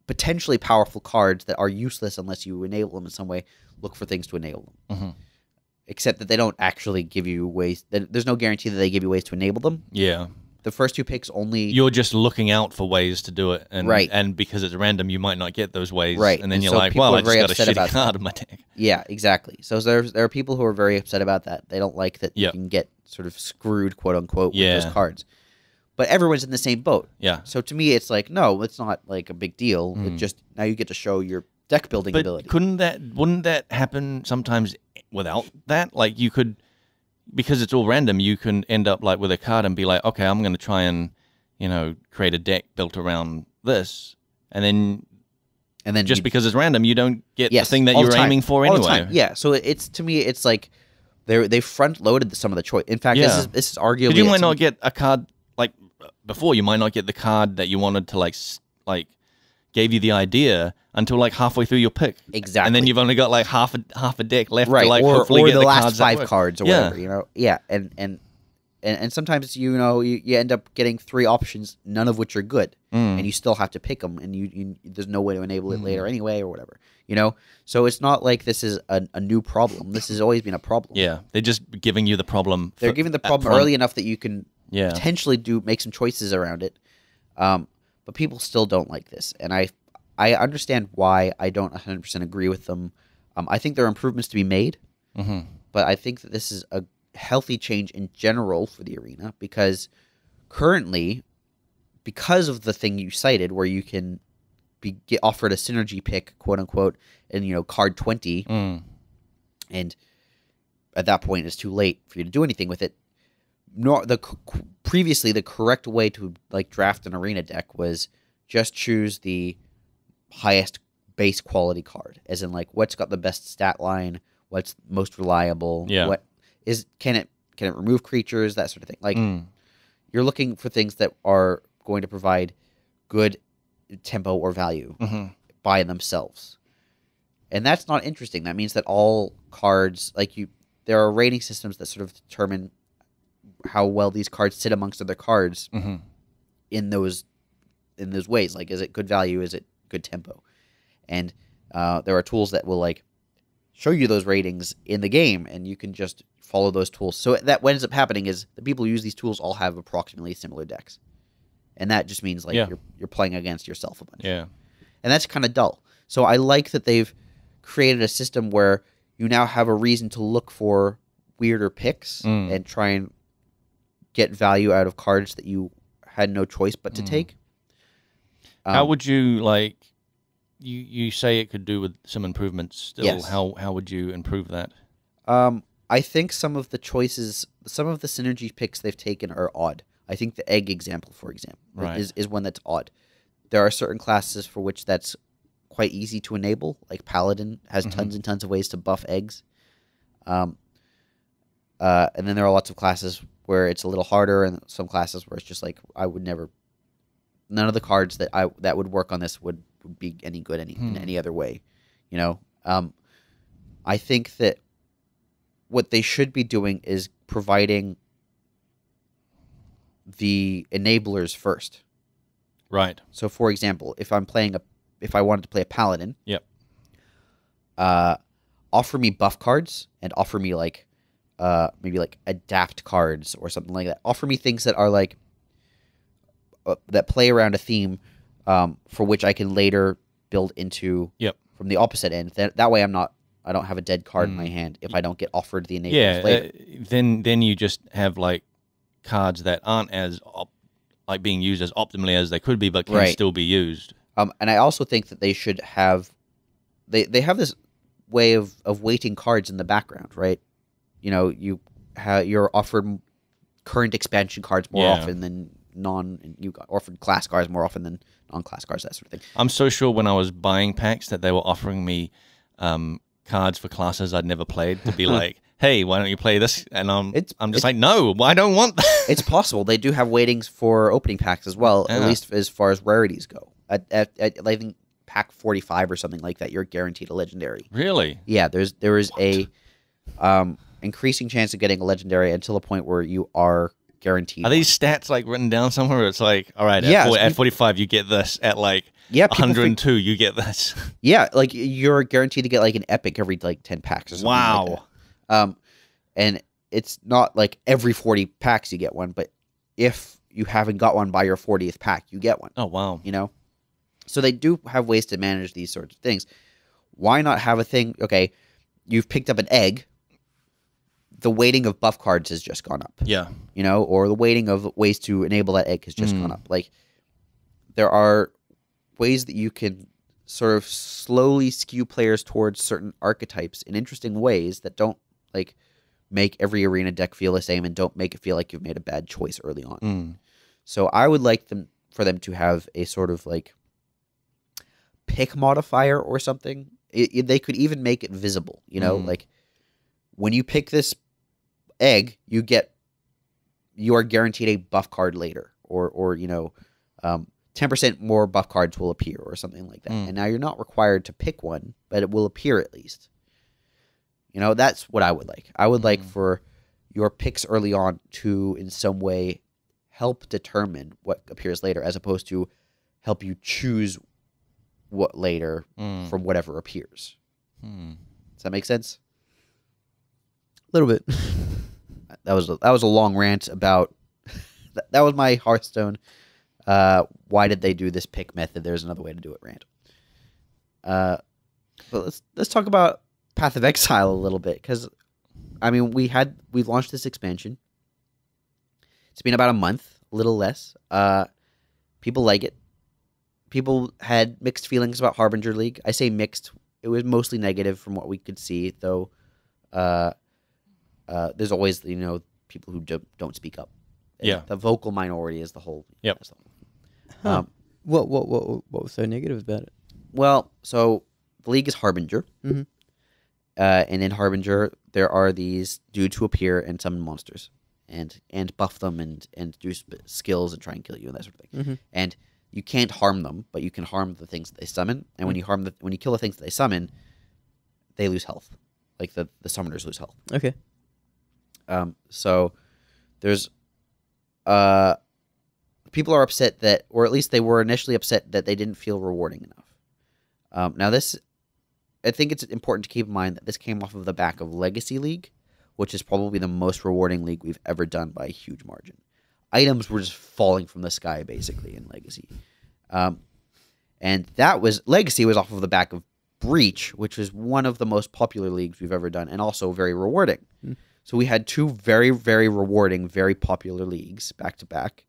potentially powerful cards that are useless unless you enable them in some way. Look for things to enable them. Except that they don't actually give you ways. There's no guarantee that they give you ways to enable them. Yeah. The first 2 picks only... You're just looking out for ways to do it. And, right. And because it's random, you might not get those ways. Right. And then and you're so like, well, I just got a shitty about card in my deck. Yeah, exactly. So there are people who are very upset about that. They don't like that you can get sort of screwed, quote unquote, with those cards. But everyone's in the same boat. Yeah. So to me, it's like, no, it's not like a big deal. It just, now you get to show your deck building ability. Wouldn't that happen sometimes without that? Like you could, because it's all random, you can end up like with a card and be like, okay, I'm going to try and, you know, create a deck built around this. And then just because it's random, you don't get the thing that you're aiming for all anyway. The time. Yeah. So it's, to me, it's like they front loaded some of the choice. In fact, this is arguably, you might not get a card like before. You might not get the card that you wanted to like gave you the idea until like halfway through your pick. Exactly. And then you've only got like half a deck left right. to like or hopefully get the last cards 5 cards or whatever, you know? Yeah. And sometimes, you know, you end up getting 3 options, none of which are good. And you still have to pick them, and you there's no way to enable it later anyway or whatever, you know? So it's not like this is a new problem. This has always been a problem. Yeah. They're just giving you the problem. They're giving the problem early enough that you can potentially make some choices around it. But people still don't like this. And I understand why. I don't 100% agree with them. I think there are improvements to be made. But I think that this is a healthy change in general for the Arena, because currently, because of the thing you cited where you can get offered a synergy pick, quote unquote, and, you know, card 20, and at that point it's too late for you to do anything with it. Previously, the correct way to like draft an Arena deck was just choose the highest base quality card, as in like what's got the best stat line, what's most reliable, what is can it remove creatures, that sort of thing. Like you're looking for things that are going to provide good tempo or value. by themselves. And that's not interesting. That means that all cards, there are rating systems that sort of determine how well these cards sit amongst other cards in those ways. Like, is it good value? Is it good tempo? And there are tools that will like show you those ratings in the game, and you can just follow those tools. So that what ends up happening is the people who use these tools all have approximately similar decks, and that just means like you're playing against yourself a bunch. Yeah, and that's kind of dull. So I like that they've created a system where you now have a reason to look for weirder picks and try and get value out of cards that you had no choice but to take. How would you like? You say it could do with some improvements still. Yes. How would you improve that? I think some of the synergy picks they've taken are odd. I think the egg example, for example, is one that's odd. There are certain classes for which that's quite easy to enable. Like Paladin has tons and tons of ways to buff eggs. And then there are lots of classes where it's a little harder, and some classes where it's just like none of the cards that would work on this would be any good in any other way. You know, I think that what they should be doing is providing the enablers first. Right. So, for example, if I wanted to play a Paladin, offer me buff cards and offer me like maybe like adapt cards or something like that. Offer me things that are like that play around a theme for which I can later build into from the opposite end. That way I don't have a dead card in my hand if I don't get offered the enablers later. Then you just have like cards that aren't as like being used as optimally as they could be, but can still be used. And I also think that they should have they have this way of weighting cards in the background, right? You know, you're offered current expansion cards more often than you got offered class cards more often than non-class cards, that sort of thing. I'm so sure when I was buying packs that they were offering me cards for classes I'd never played to be like, hey, why don't you play this? And I'm just like, no, I don't want that. It's possible. They do have weightings for opening packs as well, at least as far as rarities go. At I think pack 45 or something like that, you're guaranteed a legendary. Really? Yeah, there is a increasing chance of getting a legendary until a point where you are guaranteed. Are these stats like written down somewhere? It's like, all right, at 45 you get this. At like 102 you get this. Yeah, like you're guaranteed to get like an epic every like 10 packs or something. Wow. Like that. And it's not like every 40 packs you get one, but if you haven't got one by your 40th pack, you get one. Oh, wow. You know? So they do have ways to manage these sorts of things. Why not have a thing, okay, you've picked up an egg, the weighting of buff cards has just gone up. Yeah. You know, or the weighting of ways to enable that egg has just gone up. Like, there are ways that you can sort of slowly skew players towards certain archetypes in interesting ways that don't, like, make every arena deck feel the same and don't make it feel like you've made a bad choice early on. So I would like for them to have a sort of, like, pick modifier or something. They could even make it visible, you know? Like, when you pick this egg, you are guaranteed a buff card later, or you know, 10% more buff cards will appear, or something like that. And now you're not required to pick one, but it will appear at least. You know, that's what I would like. I would like for your picks early on to, in some way, help determine what appears later, as opposed to help you choose what later from whatever appears. Does that make sense? A little bit. That was a long rant about that was my Hearthstone. Why did they do this pick method? There's another way to do it. Rant. But let's talk about Path of Exile a little bit, because I mean we launched this expansion. It's been about a month, a little less. People like it. People had mixed feelings about Harbinger League. I say mixed. It was mostly negative from what we could see, though. There's always, you know, people who don't speak up. Yeah, the vocal minority is the whole. Yep. What was so negative about it? Well, so the league is Harbinger, and in Harbinger there are these dudes who appear and summon monsters, and buff them and do skills and try and kill you and that sort of thing. And you can't harm them, but you can harm the things that they summon. And when you kill the things that they summon, they lose health. Like the summoners lose health. Okay. So there's people are upset that, or at least they were initially upset that they didn't feel rewarding enough. Now this, I think it's important to keep in mind that this came off of the back of Legacy League, which is probably the most rewarding league we've ever done by a huge margin. Items were just falling from the sky basically in Legacy. And Legacy was off of the back of Breach, which was one of the most popular leagues we've ever done, and also very rewarding. Mm. So we had two very, very rewarding, very popular leagues back to back.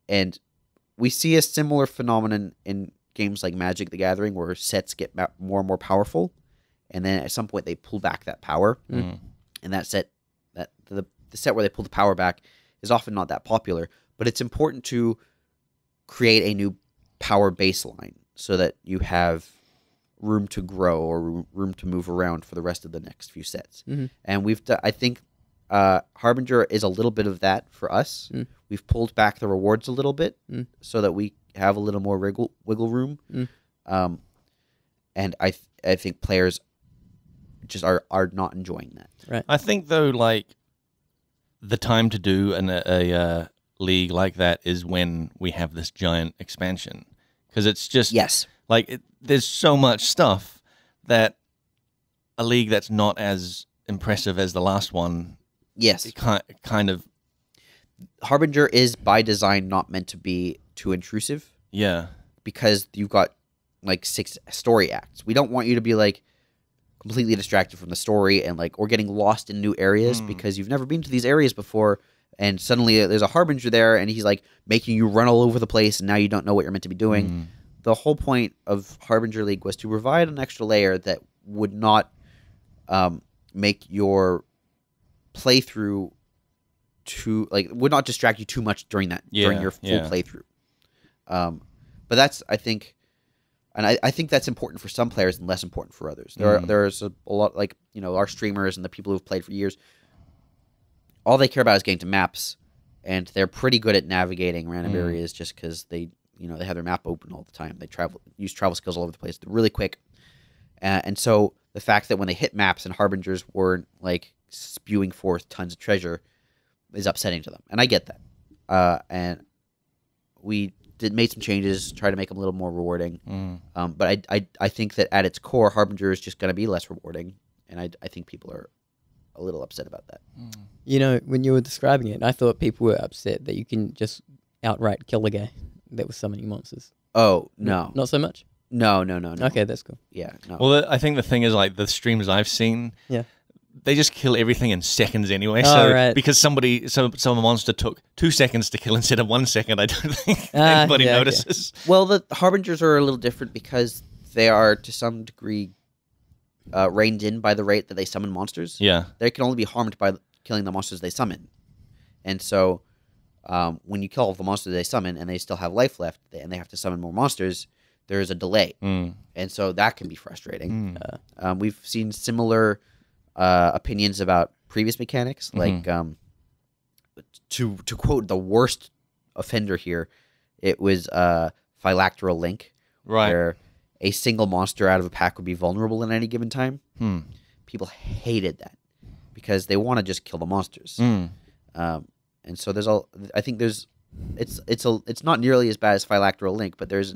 And we see a similar phenomenon in games like Magic the Gathering, where sets get more and more powerful, and then at some point they pull back that power. And that set, the set where they pull the power back, is often not that popular. But it's important to create a new power baseline so that you have room to grow or room to move around for the rest of the next few sets. And I think Harbinger is a little bit of that for us. We've pulled back the rewards a little bit so that we have a little more wiggle room. And I think players just are not enjoying that. Right. I think though, like, the time to do a league like that is when we have this giant expansion, because it's just like there's so much stuff that a league that's not as impressive as the last one. Yes, kind of. Harbinger is by design not meant to be too intrusive. Yeah, because you've got like 6 story acts. We don't want you to be like completely distracted from the story and like or getting lost in new areas because you've never been to these areas before, and suddenly there's a Harbinger there and he's like making you run all over the place, and now you don't know what you're meant to be doing. The whole point of Harbinger League was to provide an extra layer that would not make your playthrough would not distract you too much during your full playthrough. But that's, I think, and I think that's important for some players and less important for others. There's a lot, like, you know, our streamers and the people who've played for years, all they care about is getting to maps, and they're pretty good at navigating random areas just because they have their map open all the time. They use travel skills all over the place. They're really quick. And so the fact that when they hit maps and Harbingers weren't like spewing forth tons of treasure is upsetting to them. And I get that. And we made some changes, try to make them a little more rewarding. But I think that at its core, Harbinger is just going to be less rewarding. And I think people are a little upset about that. You know, when you were describing it, I thought people were upset that you can just outright kill a guy that was summoning monsters. Oh, no. Not so much? No. Okay, that's cool. Yeah, no. Well, I think the thing is, like, the streams I've seen, they just kill everything in seconds anyway. Because some monster took 2 seconds to kill instead of 1 second, I don't think anybody notices. Okay. Well, the Harbingers are a little different because they are, to some degree, reined in by the rate that they summon monsters. Yeah. They can only be harmed by killing the monsters they summon. And so when you kill all the monsters they summon and they still have life left and they have to summon more monsters, there is a delay. And so that can be frustrating. We've seen similar opinions about previous mechanics. Like, to quote the worst offender here, it was Phylacteral Link, where a single monster out of a pack would be vulnerable at any given time. People hated that because they want to just kill the monsters. And so it's not nearly as bad as Phylacteral Link, but there's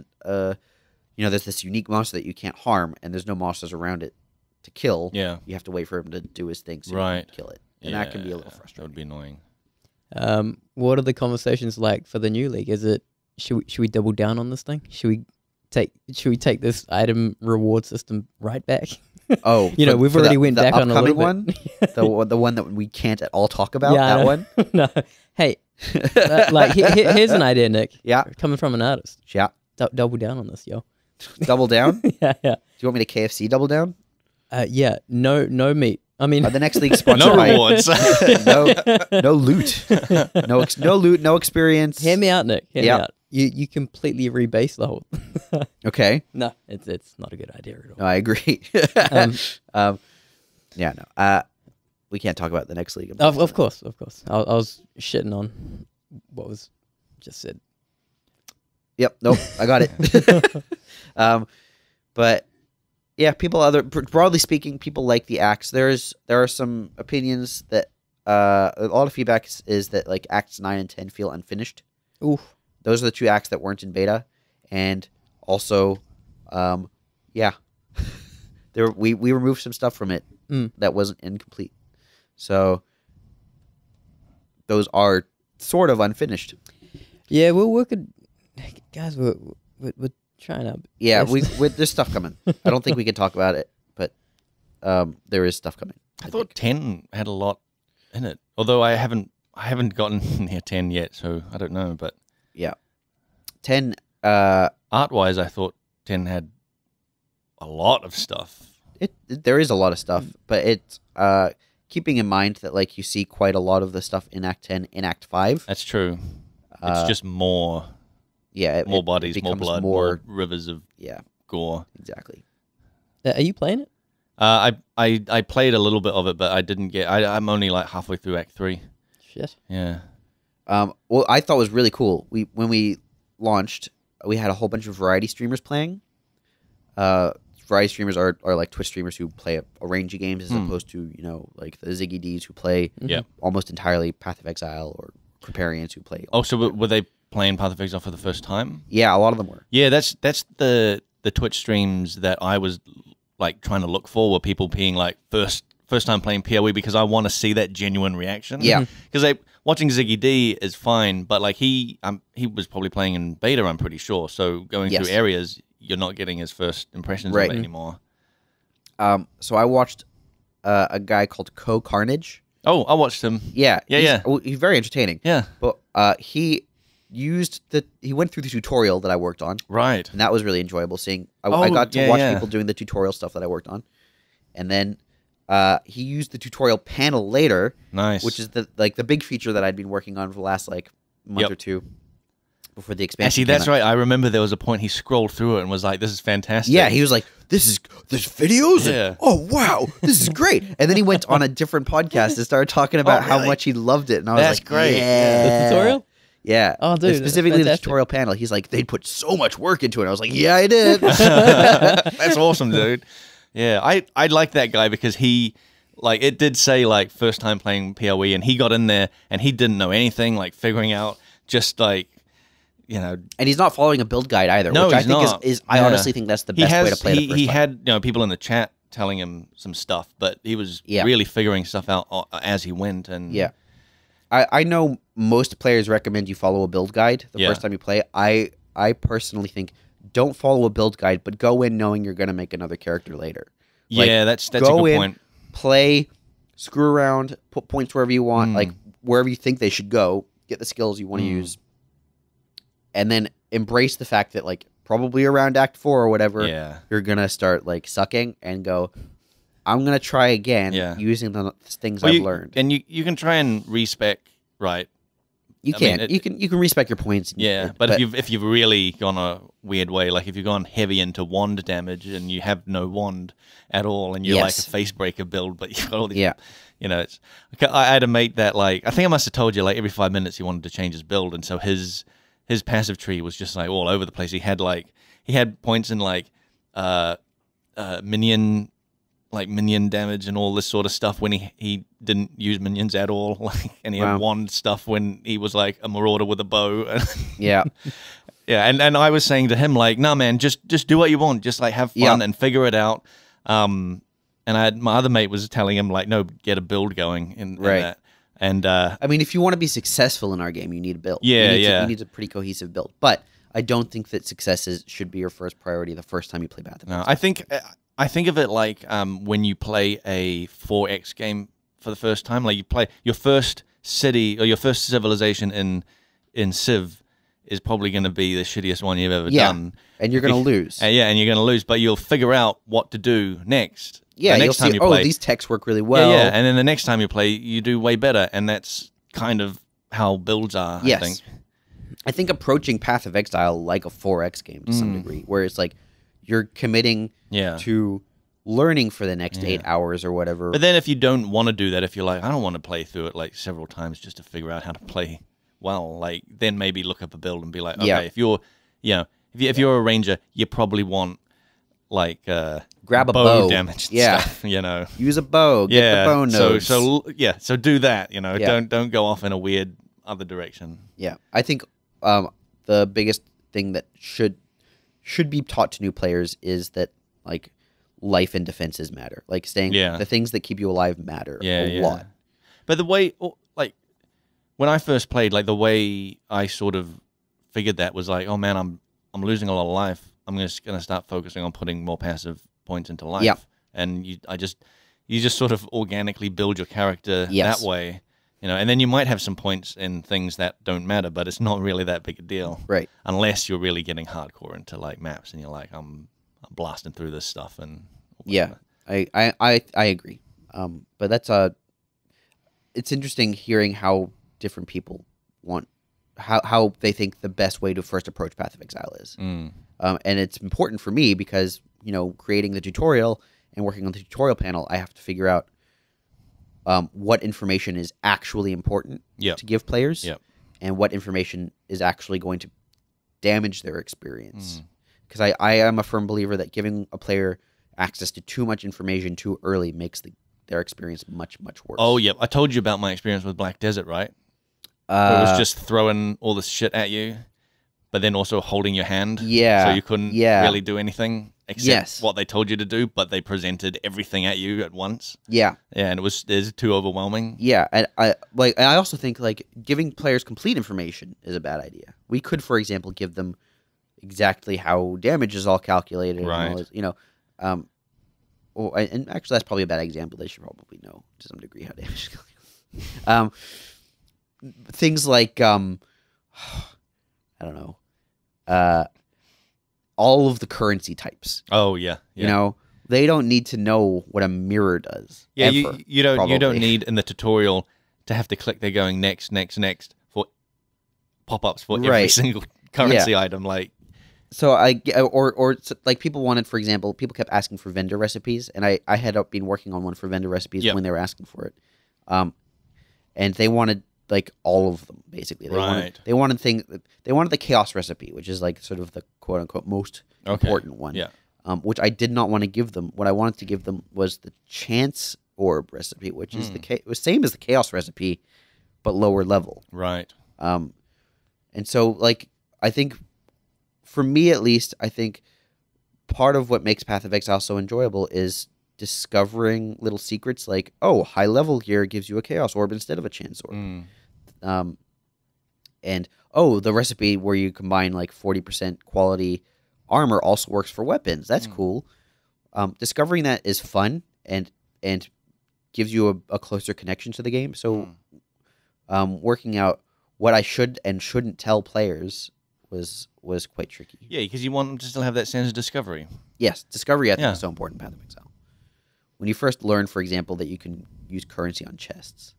there's this unique monster that you can't harm, and there's no monsters around it to kill. Yeah, you have to wait for him to do his thing so you can kill it, and that can be a little frustrating. That would be annoying. What are the conversations like for the new league? Is it should we double down on this thing? Should we take this item reward system right back? Oh, we've already went back on a little bit. the one that we can't at all talk about. That one. No, hey, here's an idea, Nick. Yeah, coming from an artist. Yeah, double down on this, yo. Double down. Yeah. Do you want me to KFC double down? Yeah. No meat. I mean, the next league sponsored no rewards, no loot, no loot, no experience. Hear me out, Nick. Hear me out. You completely rebase the whole. Okay. No, it's not a good idea at all. No, I agree. We can't talk about the next league. Of course. I was shitting on what was just said. Yep. Nope. I got it. But yeah, broadly speaking, people like the acts. There are some opinions that a lot of feedback is that like acts 9 and 10 feel unfinished. Oof. Those are the two acts that weren't in beta, and also, yeah, we removed some stuff from it that wasn't incomplete. So those are sort of unfinished. Yeah, we're working, guys. We're trying to. Yeah, there's stuff coming. I don't think we can talk about it, but there is stuff coming. I thought 10 had a lot in it, although I haven't gotten near 10 yet, so I don't know. But yeah, 10 art-wise, I thought 10 had a lot of stuff. There is a lot of stuff, but it's keeping in mind that like you see quite a lot of the stuff in Act 10 in Act 5. That's true. It's just more. Yeah, more bodies, more blood, more rivers of gore. Exactly. Are you playing it? I played a little bit of it, but I didn't get. I'm only like halfway through Act 3. Shit. Yeah. Well, I thought it was really cool. When we launched, we had a whole bunch of variety streamers playing. Variety streamers are like Twitch streamers who play a range of games as opposed to like the Ziggy D's who play almost entirely Path of Exile, or Creparians who play. Oh, so were they playing Path of Exile for the first time? Yeah, a lot of them were. Yeah, that's the Twitch streams that I was like trying to look for, were people being like first time playing PoE, because I want to see that genuine reaction. Yeah, because watching Ziggy D is fine, but like he was probably playing in beta, I'm pretty sure. So going through areas, you're not getting his first impressions of it anymore. So I watched a guy called Carnage. Oh, I watched him. Yeah, he's he's very entertaining. Yeah, but he went through the tutorial that I worked on. Right. And that was really enjoyable seeing. I got to watch people doing the tutorial stuff that I worked on. And then he used the tutorial panel later. Nice. Which is the big feature that I'd been working on for the last like month or two before the expansion. Actually, that's right. I remember there was a point he scrolled through it and was like, "This is fantastic." Yeah, he was like, "There's videos. Yeah. Oh wow, this is great." And then he went on a different podcast and started talking about how much he loved it. And I was like, great. Yeah. The tutorial? Yeah. Oh, dude. Specifically the tutorial panel. He's like, they'd put so much work into it. I was like, yeah, I did. That's awesome, dude. Yeah, I like that guy because he, like, it did say, like, first time playing PoE, and he got in there, and he didn't know anything, like, figuring out just, like, and he's not following a build guide either, no, which I he's think not. is I honestly think that's the best way to play the first He time. had, people in the chat telling him some stuff, but he was really figuring stuff out as he went, and... Yeah. I know most players recommend you follow a build guide the first time you play. I personally think don't follow a build guide, but go in knowing you're going to make another character later. Yeah, that's a good point. Play, screw around, put points wherever you want, like wherever you think they should go, get the skills you want to use, and then embrace the fact that like probably around Act 4 or whatever, you're going to start like sucking and go, I'm going to try again using the things I've learned. And you can try and respec, right? You can. You can respec your points. Yeah, but if you've really gone a weird way, like if you've gone heavy into wand damage and you have no wand at all, and you're like a face breaker build, but you've got all these, it's. I had a mate that like I think I must have told you like every 5 minutes he wanted to change his build, and so his passive tree was just like all over the place. He had points in like minion damage and all this sort of stuff when he didn't use minions at all, like, and he had wand stuff when he was like a marauder with a bow. Yeah. And I was saying to him like, nah man, just do what you want, just like have fun and figure it out. And my other mate was telling him like, no, get a build going in that. And I mean, if you want to be successful in our game, you need a build. You need a pretty cohesive build. But I don't think that success should be your first priority the first time you play Path of Exile. I think of it like when you play a 4X game for the first time, like you play your first city or your first civilization in Civ is probably going to be the shittiest one you've ever done. And you're going to lose. And you're going to lose, but you'll figure out what to do next. Yeah, the next time you play, these techs work really well. Yeah, and then the next time you play, you do way better, and that's kind of how builds are, I think. I think approaching Path of Exile like a 4X game to some degree, where it's like you're committing to learning for the next 8 hours or whatever. But then if you don't want to do that, if you're like, I don't want to play through it like several times just to figure out how to play well, like then maybe look up a build and be like, okay, you know, if you're a ranger, you probably want like grab a bow damage yeah stuff, you know. use a bow, get the bow nodes. So do that, you know. Don't go off in a weird other direction. Yeah, I think the biggest thing that should be taught to new players is that like life and defenses matter. Like staying, the things that keep you alive matter a lot. But the way, like, when I first played, like the way I sort of figured that was like, oh man, I'm losing a lot of life. I'm just gonna start focusing on putting more passive points into life. Yeah. And you just sort of organically build your character that way. You know, and then you might have some points in things that don't matter, but it's not really that big a deal, right? Unless you're really getting hardcore into like maps, and you're like, I'm blasting through this stuff, and whatever. I agree. But that's it's interesting hearing how different people want how they think the best way to first approach Path of Exile is, and it's important for me because creating the tutorial and working on the tutorial panel, I have to figure out what information is actually important to give players, and what information is actually going to damage their experience. Because I am a firm believer that giving a player access to too much information too early makes their experience much, much worse. Oh, yeah. I told you about my experience with Black Desert, right? It was just throwing all this shit at you, but then also holding your hand. Yeah. So you couldn't really do anything except what they told you to do, but they presented everything at you at once. Yeah. Yeah, and it's too overwhelming. Yeah, and I also think like giving players complete information is a bad idea. We could, for example, give them exactly how damage is all calculated, right? And all this, and actually that's probably a bad example. They should probably know to some degree how damage is calculated. Things like I don't know, all of the currency types. Oh yeah. They don't need to know what a mirror does. Yeah, ever, you don't need in the tutorial to have to click there going next for pop-ups for every single currency item. Like, so or like people wanted, for example, people kept asking for vendor recipes, and I had been working on one for vendor recipes when they were asking for it, and they wanted like all of them basically. They wanted the chaos recipe, which is like sort of the quote unquote most important one. Yeah. Which I did not want to give them. What I wanted to give them was the chance orb recipe, which is it was same as the chaos recipe, but lower level. Right. And so like I think, for me at least, I think part of what makes Path of Exile so enjoyable is discovering little secrets like, oh, high level gear gives you a chaos orb instead of a chance orb. And the recipe where you combine like 40% quality armor also works for weapons. That's cool. Discovering that is fun and gives you a closer connection to the game. So working out what I should and shouldn't tell players was quite tricky. Yeah, because you want them to still have that sense of discovery. Yes, discovery I think is so important in Path of Exile. When you first learn, for example, that you can use currency on chests.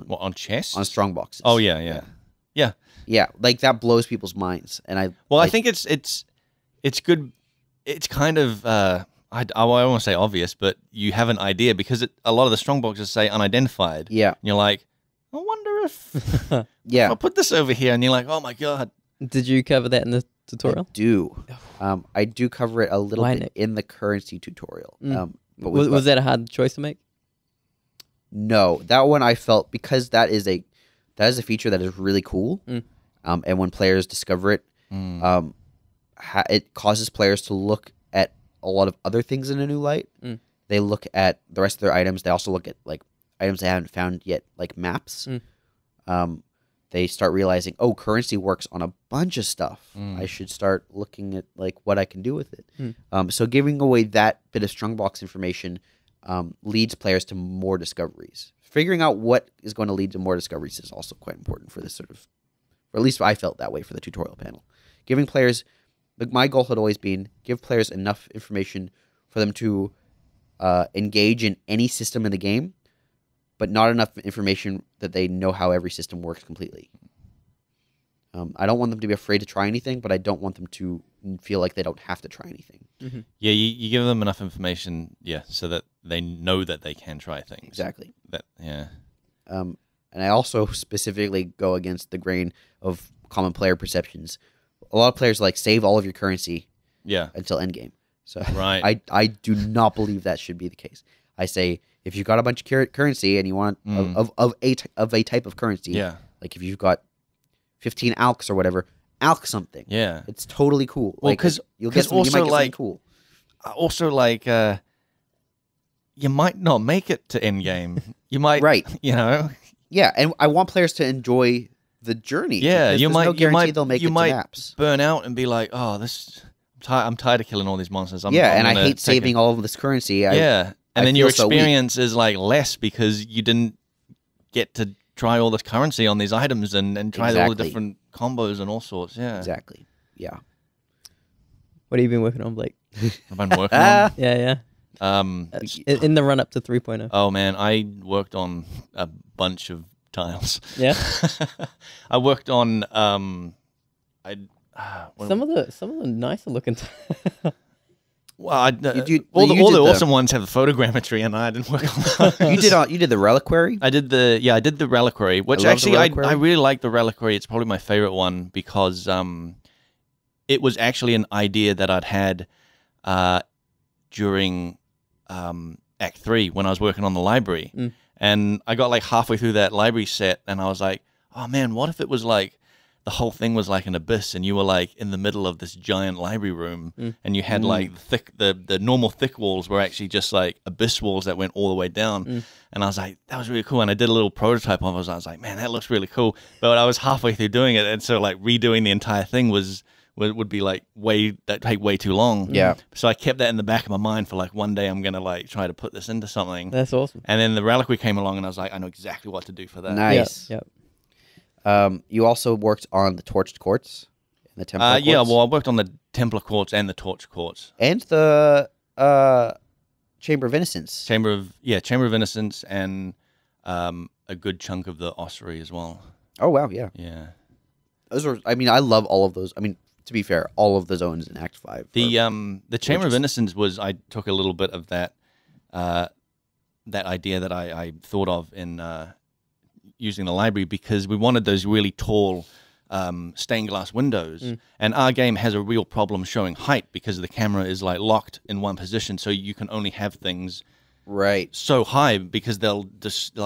On chests? On strong boxes. Oh yeah. Yeah, like that blows people's minds, and I think it's good. It's kind of I won't say obvious, but you have an idea because a lot of the strong boxes say unidentified. Yeah, and you're like, I wonder if if I put this over here, and you're like, oh my god. Did you cover that in the tutorial? I do cover it a little bit in the currency tutorial. But was that a hard choice to make? No, that one I felt, because that is a feature that is really cool. And when players discover it, it causes players to look at a lot of other things in a new light. They look at the rest of their items. They also look at like items they haven't found yet, like maps. They start realizing, oh, currency works on a bunch of stuff. I should start looking at like what I can do with it. So giving away that bit of strongbox information leads players to more discoveries. Figuring out what is going to lead to more discoveries is also quite important for this sort of, or at least I felt that way for the tutorial panel. Giving players, like my goal had always been, give players enough information for them to engage in any system in the game, but not enough information that they know how every system works completely. I don't want them to be afraid to try anything, but I don't want them to feel like they don't have to try anything. Yeah, you give them enough information, so that they know that they can try things. Exactly. And I also specifically go against the grain of common player perceptions a lot of players like save all of your currency Yeah. until endgame. So Right. I do not believe that should be the case. I say if you've got a bunch of currency and you want of a type of currency, Yeah. like if you've got 15 alks or whatever, alk something. Yeah. It's totally cool. Well, like, 'cause you'll get some, also, you might get something like, cool. Also, like, you might not make it to endgame. You might, Right. you know. Yeah, and I want players to enjoy the journey. Yeah, because you there's might, no guarantee you they'll make you it might to maps. burn out and be like, oh, this. I'm tired of killing all these monsters. I'm and I gonna hate take saving it. all of this currency. Yeah, and I then your feel so weak. experience is like less because you didn't get to try all this currency on these items and try all the Exactly. different combos and all sorts. Yeah, Exactly. Yeah. What have you been working on, Blake? I've been working on. Yeah. In the run up to 3.0. Oh man, I worked on a bunch of tiles. Yeah. I worked on Some of the nicer looking. well, all all did the the- awesome ones have photogrammetry, and I didn't work on those. You did the reliquary? I did the reliquary, which I love the actually reliquary. I really like the reliquary. It's probably my favorite one because it was actually an idea that I'd had during Act 3 when I was working on the library. Mm. And I got like halfway through that library set and I was like, oh man, what if it was like the whole thing was like an abyss and you were like in the middle of this giant library room and you had like the normal thick walls were actually just like abyss walls that went all the way down. And I was like, that was really cool. And I did a little prototype of it. I was like, man, that looks really cool. But I was halfway through doing it. And so like redoing the entire thing would be like take way too long. Yeah. So I kept that in the back of my mind for like one day I'm going to like try to put this into something. That's awesome. And then the reliquary came along and I was like, I know exactly what to do for that. Nice. Yep. You also worked on the torched quartz and the Templar quartz. Yeah, well, I worked on the Templar quartz and the torch quartz. And the Chamber of Innocence. Chamber of Innocence and a good chunk of the ossuary as well. Oh wow, yeah. Yeah. Those are I mean, I love all of those. I mean, to be fair, all of the zones in Act 5. The Chamber of Innocence was I took a little bit of that that idea that I thought of in using the library because we wanted those really tall stained glass windows, and our game has a real problem showing height because the camera is like locked in one position, so you can only have things right. so high because they'll just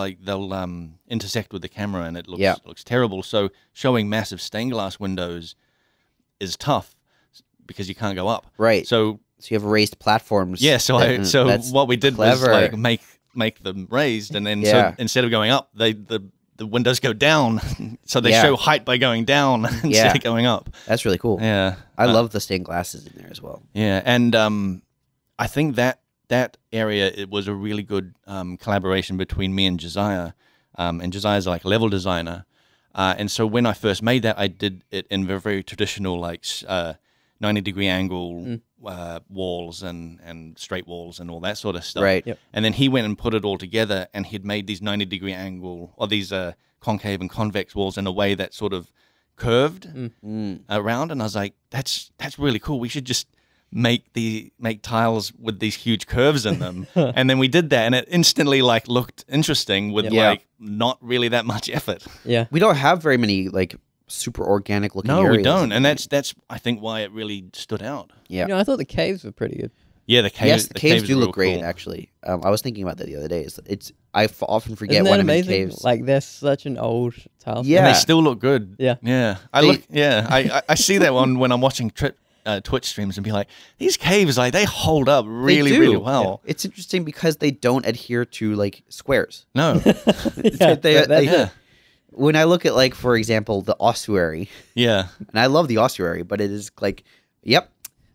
intersect with the camera and it looks terrible. So showing massive stained glass windows is tough because you can't go up. Right. So you have raised platforms. yeah. So that's what we did clever. was like make them raised, and then Yeah. so instead of going up, the windows go down, so they show height by going down instead of going up. That's really cool. Yeah, I love the stained glasses in there as well. Yeah, and I think that area it was a really good collaboration between me and Josiah. And Josiah's like a level designer, and so when I first made that, I did it in a very traditional 90-degree angle walls and straight walls and all that sort of stuff. Right. Yep. And then he went and put it all together, and he'd made these 90-degree angle or these concave and convex walls in a way that sort of curved around. And I was like, that's really cool. We should just make tiles with these huge curves in them. And then we did that, and it instantly like looked interesting with like not really that much effort. Yeah. We don't have very many like super organic looking areas. No, we don't, and that's I think why it really stood out. Yeah. I thought the caves were pretty good. Yeah, the caves. Yes, the caves do real look great. cool. Actually, I was thinking about that the other day. I often forget Isn't when that I'm in amazing? caves. Like they're such an old tile. Yeah. And they still look good. Yeah. Yeah. They- I see that one when I'm watching Twitch streams and be like, these caves, like they hold up really, do. really well. It's interesting because they don't adhere to like squares. No. They- When I look at like, for example, the ossuary, Yeah. and I love the ossuary, but it is like, yep,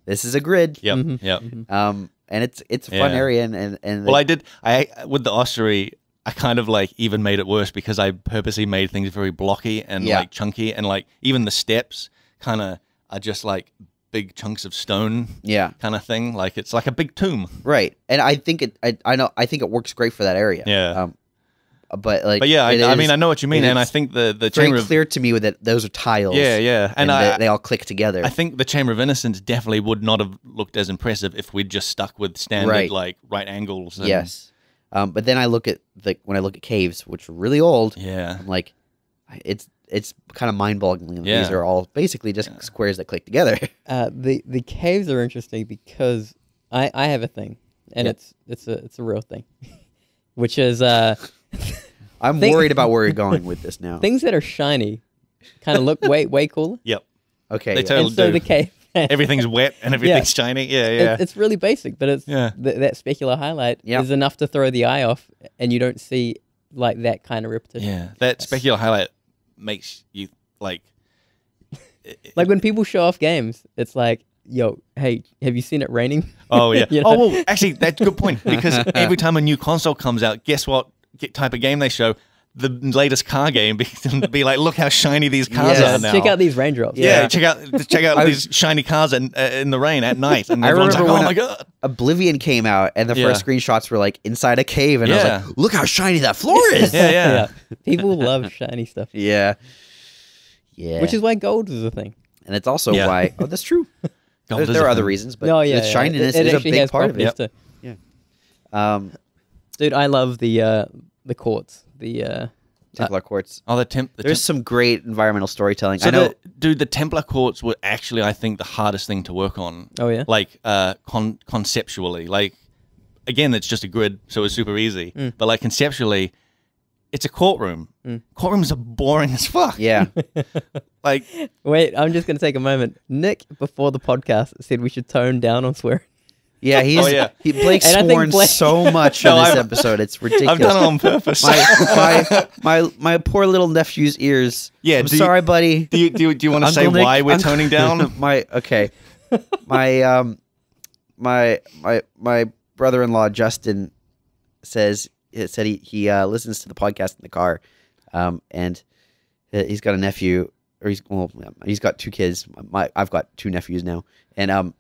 this is a grid. Yep. Yep. And it's a fun Yeah. area, and Well, I with the ossuary, I kind of like even made it worse because I purposely made things very blocky and like chunky, and like even the steps kind of are just like big chunks of stone. yeah, Kind of thing. Like it's like a big tomb. right. And I think I think it works great for that area. Yeah. But like, But yeah, I mean, I know what you mean, it and I is think the very chamber of clear to me that those are tiles. yeah, and and they all click together. I think the Chamber of Innocence definitely would not have looked as impressive if we'd just stuck with standard Right. like right angles. And, Yes. But then I look at when I look at caves, which are really old. Yeah. I'm like, it's kind of mind-boggling that Yeah. these are all basically just squares that click together. The caves are interesting because I have a thing, and Yep. it's a real thing, which is I'm worried about where you're going with this now. things that are shiny kind of look way cooler. Yep. Okay, They yeah. totally And so do. the cave, Everything's wet and everything's shiny. Yeah. it's really basic, but it's Yeah. that specular highlight Yep. is enough to throw the eye off, and you don't see like that kind of repetition. Yeah. That specular highlight makes you like. Like when people show off games, it's like, yo, hey, have you seen it raining? Oh yeah. You know? Oh well, actually, that's a good point because every time a new console comes out, guess what type of game they show? The latest car game. Be like, look how shiny these cars Yes. are now. Check out these raindrops. Yeah, Yeah. check out these shiny cars in the rain at night, and I everyone's like, remember "Oh when my god!" Oblivion came out, and the Yeah. first screenshots were like inside a cave, and I Yeah. was like, "Look how shiny that floor is!" Yeah. People love shiny stuff, yeah. which is why gold was a thing. and it's also Yeah. why. Oh, that's true. Gold There is are a other thing. reasons, but No, yeah, the shininess it is a actually big has part of it. properties too. Dude, Dude, I love the quartz. Templar quartz. Oh, There's some great environmental storytelling. So I know. the Templar quartz were actually, I think, the hardest thing to work on. Oh yeah. Like conceptually, like again, it's just a grid, so it's super easy. But like conceptually, it's a courtroom. Courtrooms are boring as fuck. Yeah. Like Wait, I'm just gonna take a moment. Nick, before the podcast, said we should tone down on swearing. Yeah, he's Oh, yeah. Blake's And I think sworn Blake- so much in No, this I've- episode. It's ridiculous. I've done it on purpose. my poor little nephew's ears. Yeah, I'm do you- sorry, buddy. do you want to say Uncle Nick- why we're Uncle- toning down? my brother-in-law Justin said he listens to the podcast in the car, and he's got a nephew, or he's got two kids. I've got two nephews now, and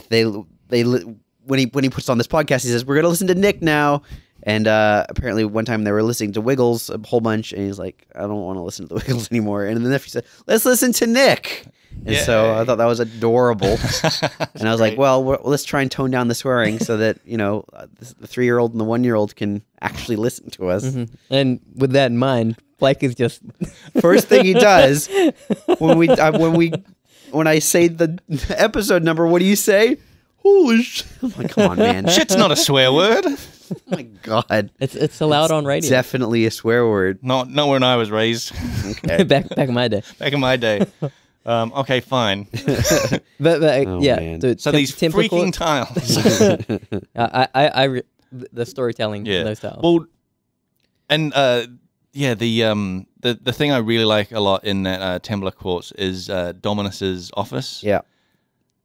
they when he puts on this podcast, he says we're gonna listen to Nick now. And apparently one time they were listening to Wiggles a whole bunch, and he's like, I don't want to listen to the Wiggles anymore. And the nephew said, let's listen to Nick. And so I thought that was adorable. And I was like, well, let's try and tone down the swearing so that, the 3-year-old and the 1-year-old can actually listen to us. Mm-hmm. And with that in mind, Blake is just First thing he does when I say the episode number, what do you say? Holy shit. I'm like, come on, man. Shit's not a swear word. Oh my God. it's allowed on radio. Definitely a swear word. Not when I was raised. Okay. back in my day. Back in my day. Okay, fine. But Oh, yeah, man. dude, So these Templar freaking quartz, tiles. the storytelling in those tiles. Well, and the thing I really like a lot in that Templar quartz is Dominus's office. Yeah.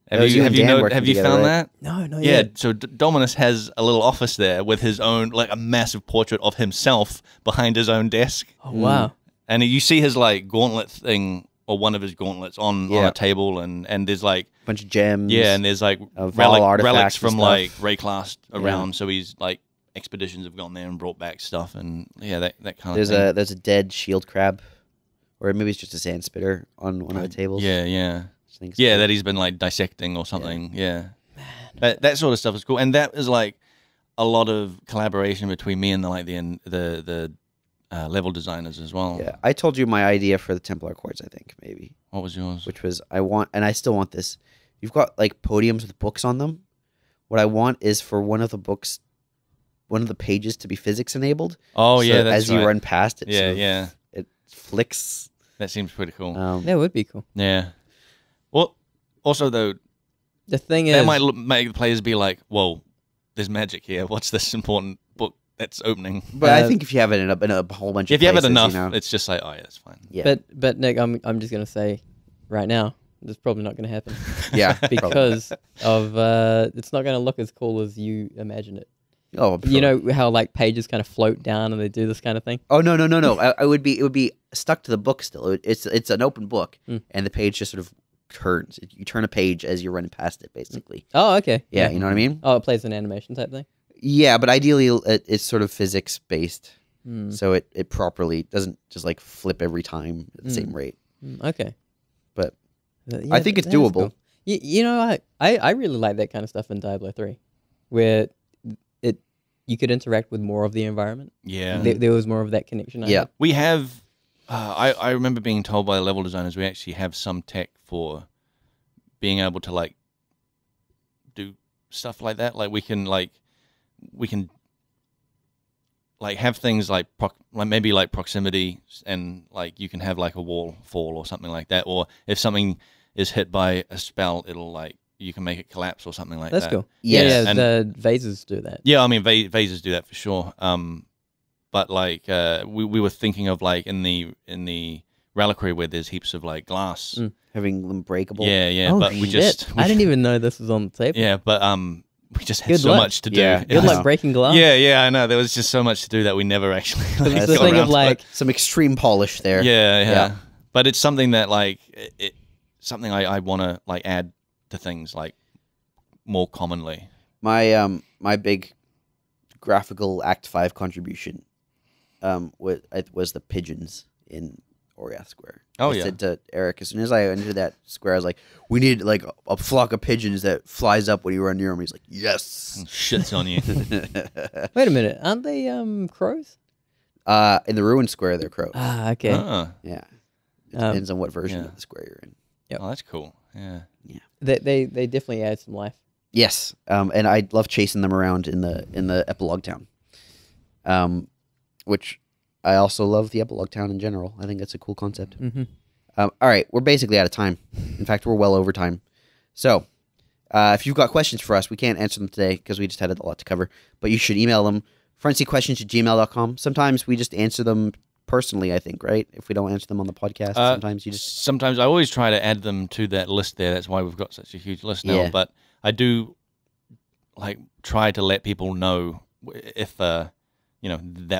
Have That was you and Dan working have you together, found right? that? no, no, Yeah. So Dominus has a little office there with his own, like a massive portrait of himself behind his own desk, Oh wow. and you see his like gauntlet thing or one of his gauntlets on Yeah. a table, and there's like Bunch of gems. and there's like of all artifacts relics and from stuff. like Ray class around. Yeah. So he's like expeditions have gone there and brought back stuff, and that kind There's of thing. there's a dead shield crab, or maybe it's just a sand spitter on one of the tables. Yeah. I think it's Yeah, cool. that he's been like dissecting or something. Yeah, that sort of stuff is cool, and that is like a lot of collaboration between me and the level designers as well. Yeah, I told you my idea for the Templar quartz. I think maybe, What was yours? which was I want, and I still want this. You've got like podiums with books on them. What I want is for one of the pages to be physics enabled. Oh so yeah, that's as you right. run past it, Yeah. it flicks. That seems pretty cool. That would be cool. Yeah. Well, also though, The thing is, that might make the players be like, "Whoa, there's magic here. What's this important book that's opening?" But I think if you have it in a whole bunch of If you have it places, enough, it's just like, "Oh yeah, it's fine." yeah, but Nick, I'm just gonna say, right now, that's probably not gonna happen yeah, probably. because of it's not gonna look as cool as you imagine it. Oh, You know how like pages kind of float down and they do this kind of thing. Oh no! It would be stuck to the book still. It's an open book, and the page just sort of turns. You turn a page as you're running past it, basically. Oh, okay. Yeah, you know what I mean. Oh, it plays an animation type thing. Yeah, but ideally it's sort of physics based, Hmm. so it properly doesn't just like flip every time at the same rate. Okay. But Yeah, I think it's that is doable. cool. You know, I really like that kind of stuff in Diablo 3, where you could interact with more of the environment. Yeah. There was more of that connection. I Yeah. had. We have, I remember being told by the level designers we actually have some tech for being able to like do stuff like that. Like we can have things like maybe like proximity, and like you can have like a wall fall or something like that. Or if something is hit by a spell, it'll like you can make it collapse or something like That's that. cool. Yes. Yeah, And- the vases do that. Yeah, I mean vases do that for sure. But like we were thinking of like in the reliquary where there's heaps of like glass. Having them breakable. Yeah, Oh, but we shit. I didn't even know this was on the table. Yeah, but we just had Good so luck. much to do. Yeah. It Good was- luck breaking glass. Yeah, I know. There was just so much to do that we never actually It's like, the got thing around of to like, Some extreme polish there. it. Yeah. Yeah. But it's something that like something I want to like add to things like more commonly. My big graphical Act 5 contribution was the pigeons in Oriath Square. Oh, I yeah. said to Eric, as soon as I entered that square, I was like, we need like a flock of pigeons that flies up when you run near them. He's like, yes. Shits on you. wait a minute, aren't they crows? In the ruined square, they're crows. Ah, okay. Ah, Yeah. It depends on what version yeah. of the square you're in. oh, that's cool. Yeah. They definitely add some life. Yes, and I love chasing them around in the epilogue town. Which I also love the epilogue town in general. I think that's a cool concept. Mm-hmm. All right, we're basically out of time. In fact, we're well over time. So, if you've got questions for us, we can't answer them today because we just had a lot to cover. But you should email them, frontseatquestions@gmail.com. Sometimes we just answer them personally, I think, right? If we don't answer them on the podcast, sometimes you just... Sometimes I always try to add them to that list there. That's why we've got such a huge list now. Yeah. But I do like try to let people know if that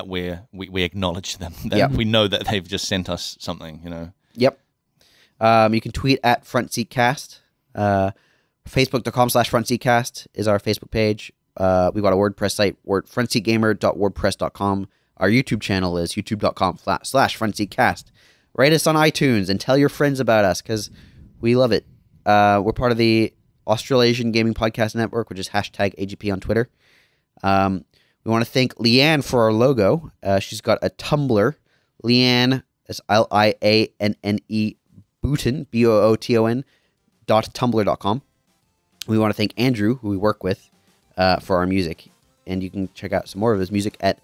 we acknowledge them, that Yep. we know that they've just sent us something. Yep. You can tweet at FrontSeatCast. Facebook.com/FrontSeatCast is our Facebook page. We've got a WordPress site, frontseatgamer.wordpress.com. Our YouTube channel is youtube.com/FrontSeatCast. Rate us on iTunes and tell your friends about us because we love it. We're part of the Australasian Gaming Podcast Network, which is #AGP on Twitter. We want to thank Leanne for our logo. She's got a Tumblr. Leanne, that's Lianne Booton, Booton, .tumblr.com. We want to thank Andrew, who we work with, for our music. And you can check out some more of his music at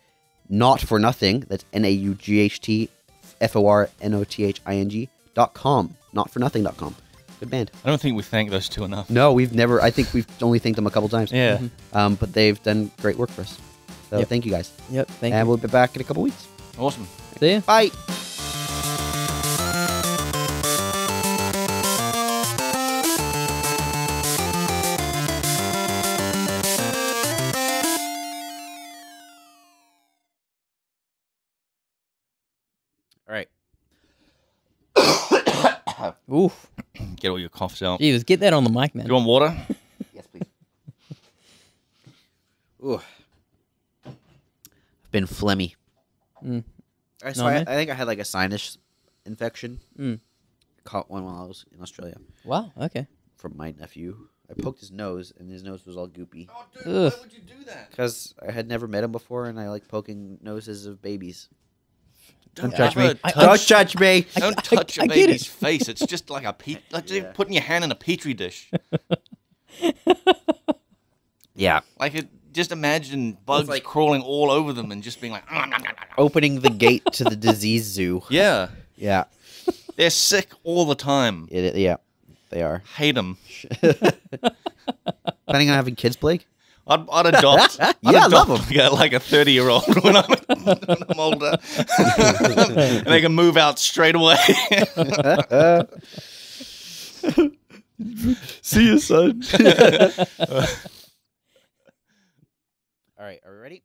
Not For Nothing. That's NAUGHTFORNOTHING.com. Notfornothing.com. Good band. I don't think we thank those two enough. No, I think we've only thanked them a couple times. Yeah. But they've done great work for us. So Yep. thank you guys. Yep. Thank And you. we'll be back in a couple weeks. Awesome. See ya. Bye. All right. Oof. Get all your coughs out. Jesus, get that on the mic, Do man. you want water? Yes, please. Ooh. I've been phlegmy. Mm. So No, I man. think I had like a sinus infection. Mm. Caught one while I was in Australia Wow. Okay. from my nephew. I poked his nose, and his nose was all goopy. Oh, dude, Ugh. why would you do that? Because I had never met him before, and I like poking noses of babies. Don't judge me. ever Don't touch- judge me. Don't touch a I get baby's it. face. It's just like a Yeah. putting your hand in a petri dish. Yeah. Just imagine bugs like- crawling all over them and just being like, "Ah, nah, nah, nah, nah." Opening the gate to the disease zoo. Yeah, Yeah. they're sick all the time. Yeah. They are. Hate them. Planning on having kids, Blake? I'd adopt. Yeah, I love 'em. Like a 30-year-old when I'm older, and they can move out straight away. See you, son. All right. Are we ready?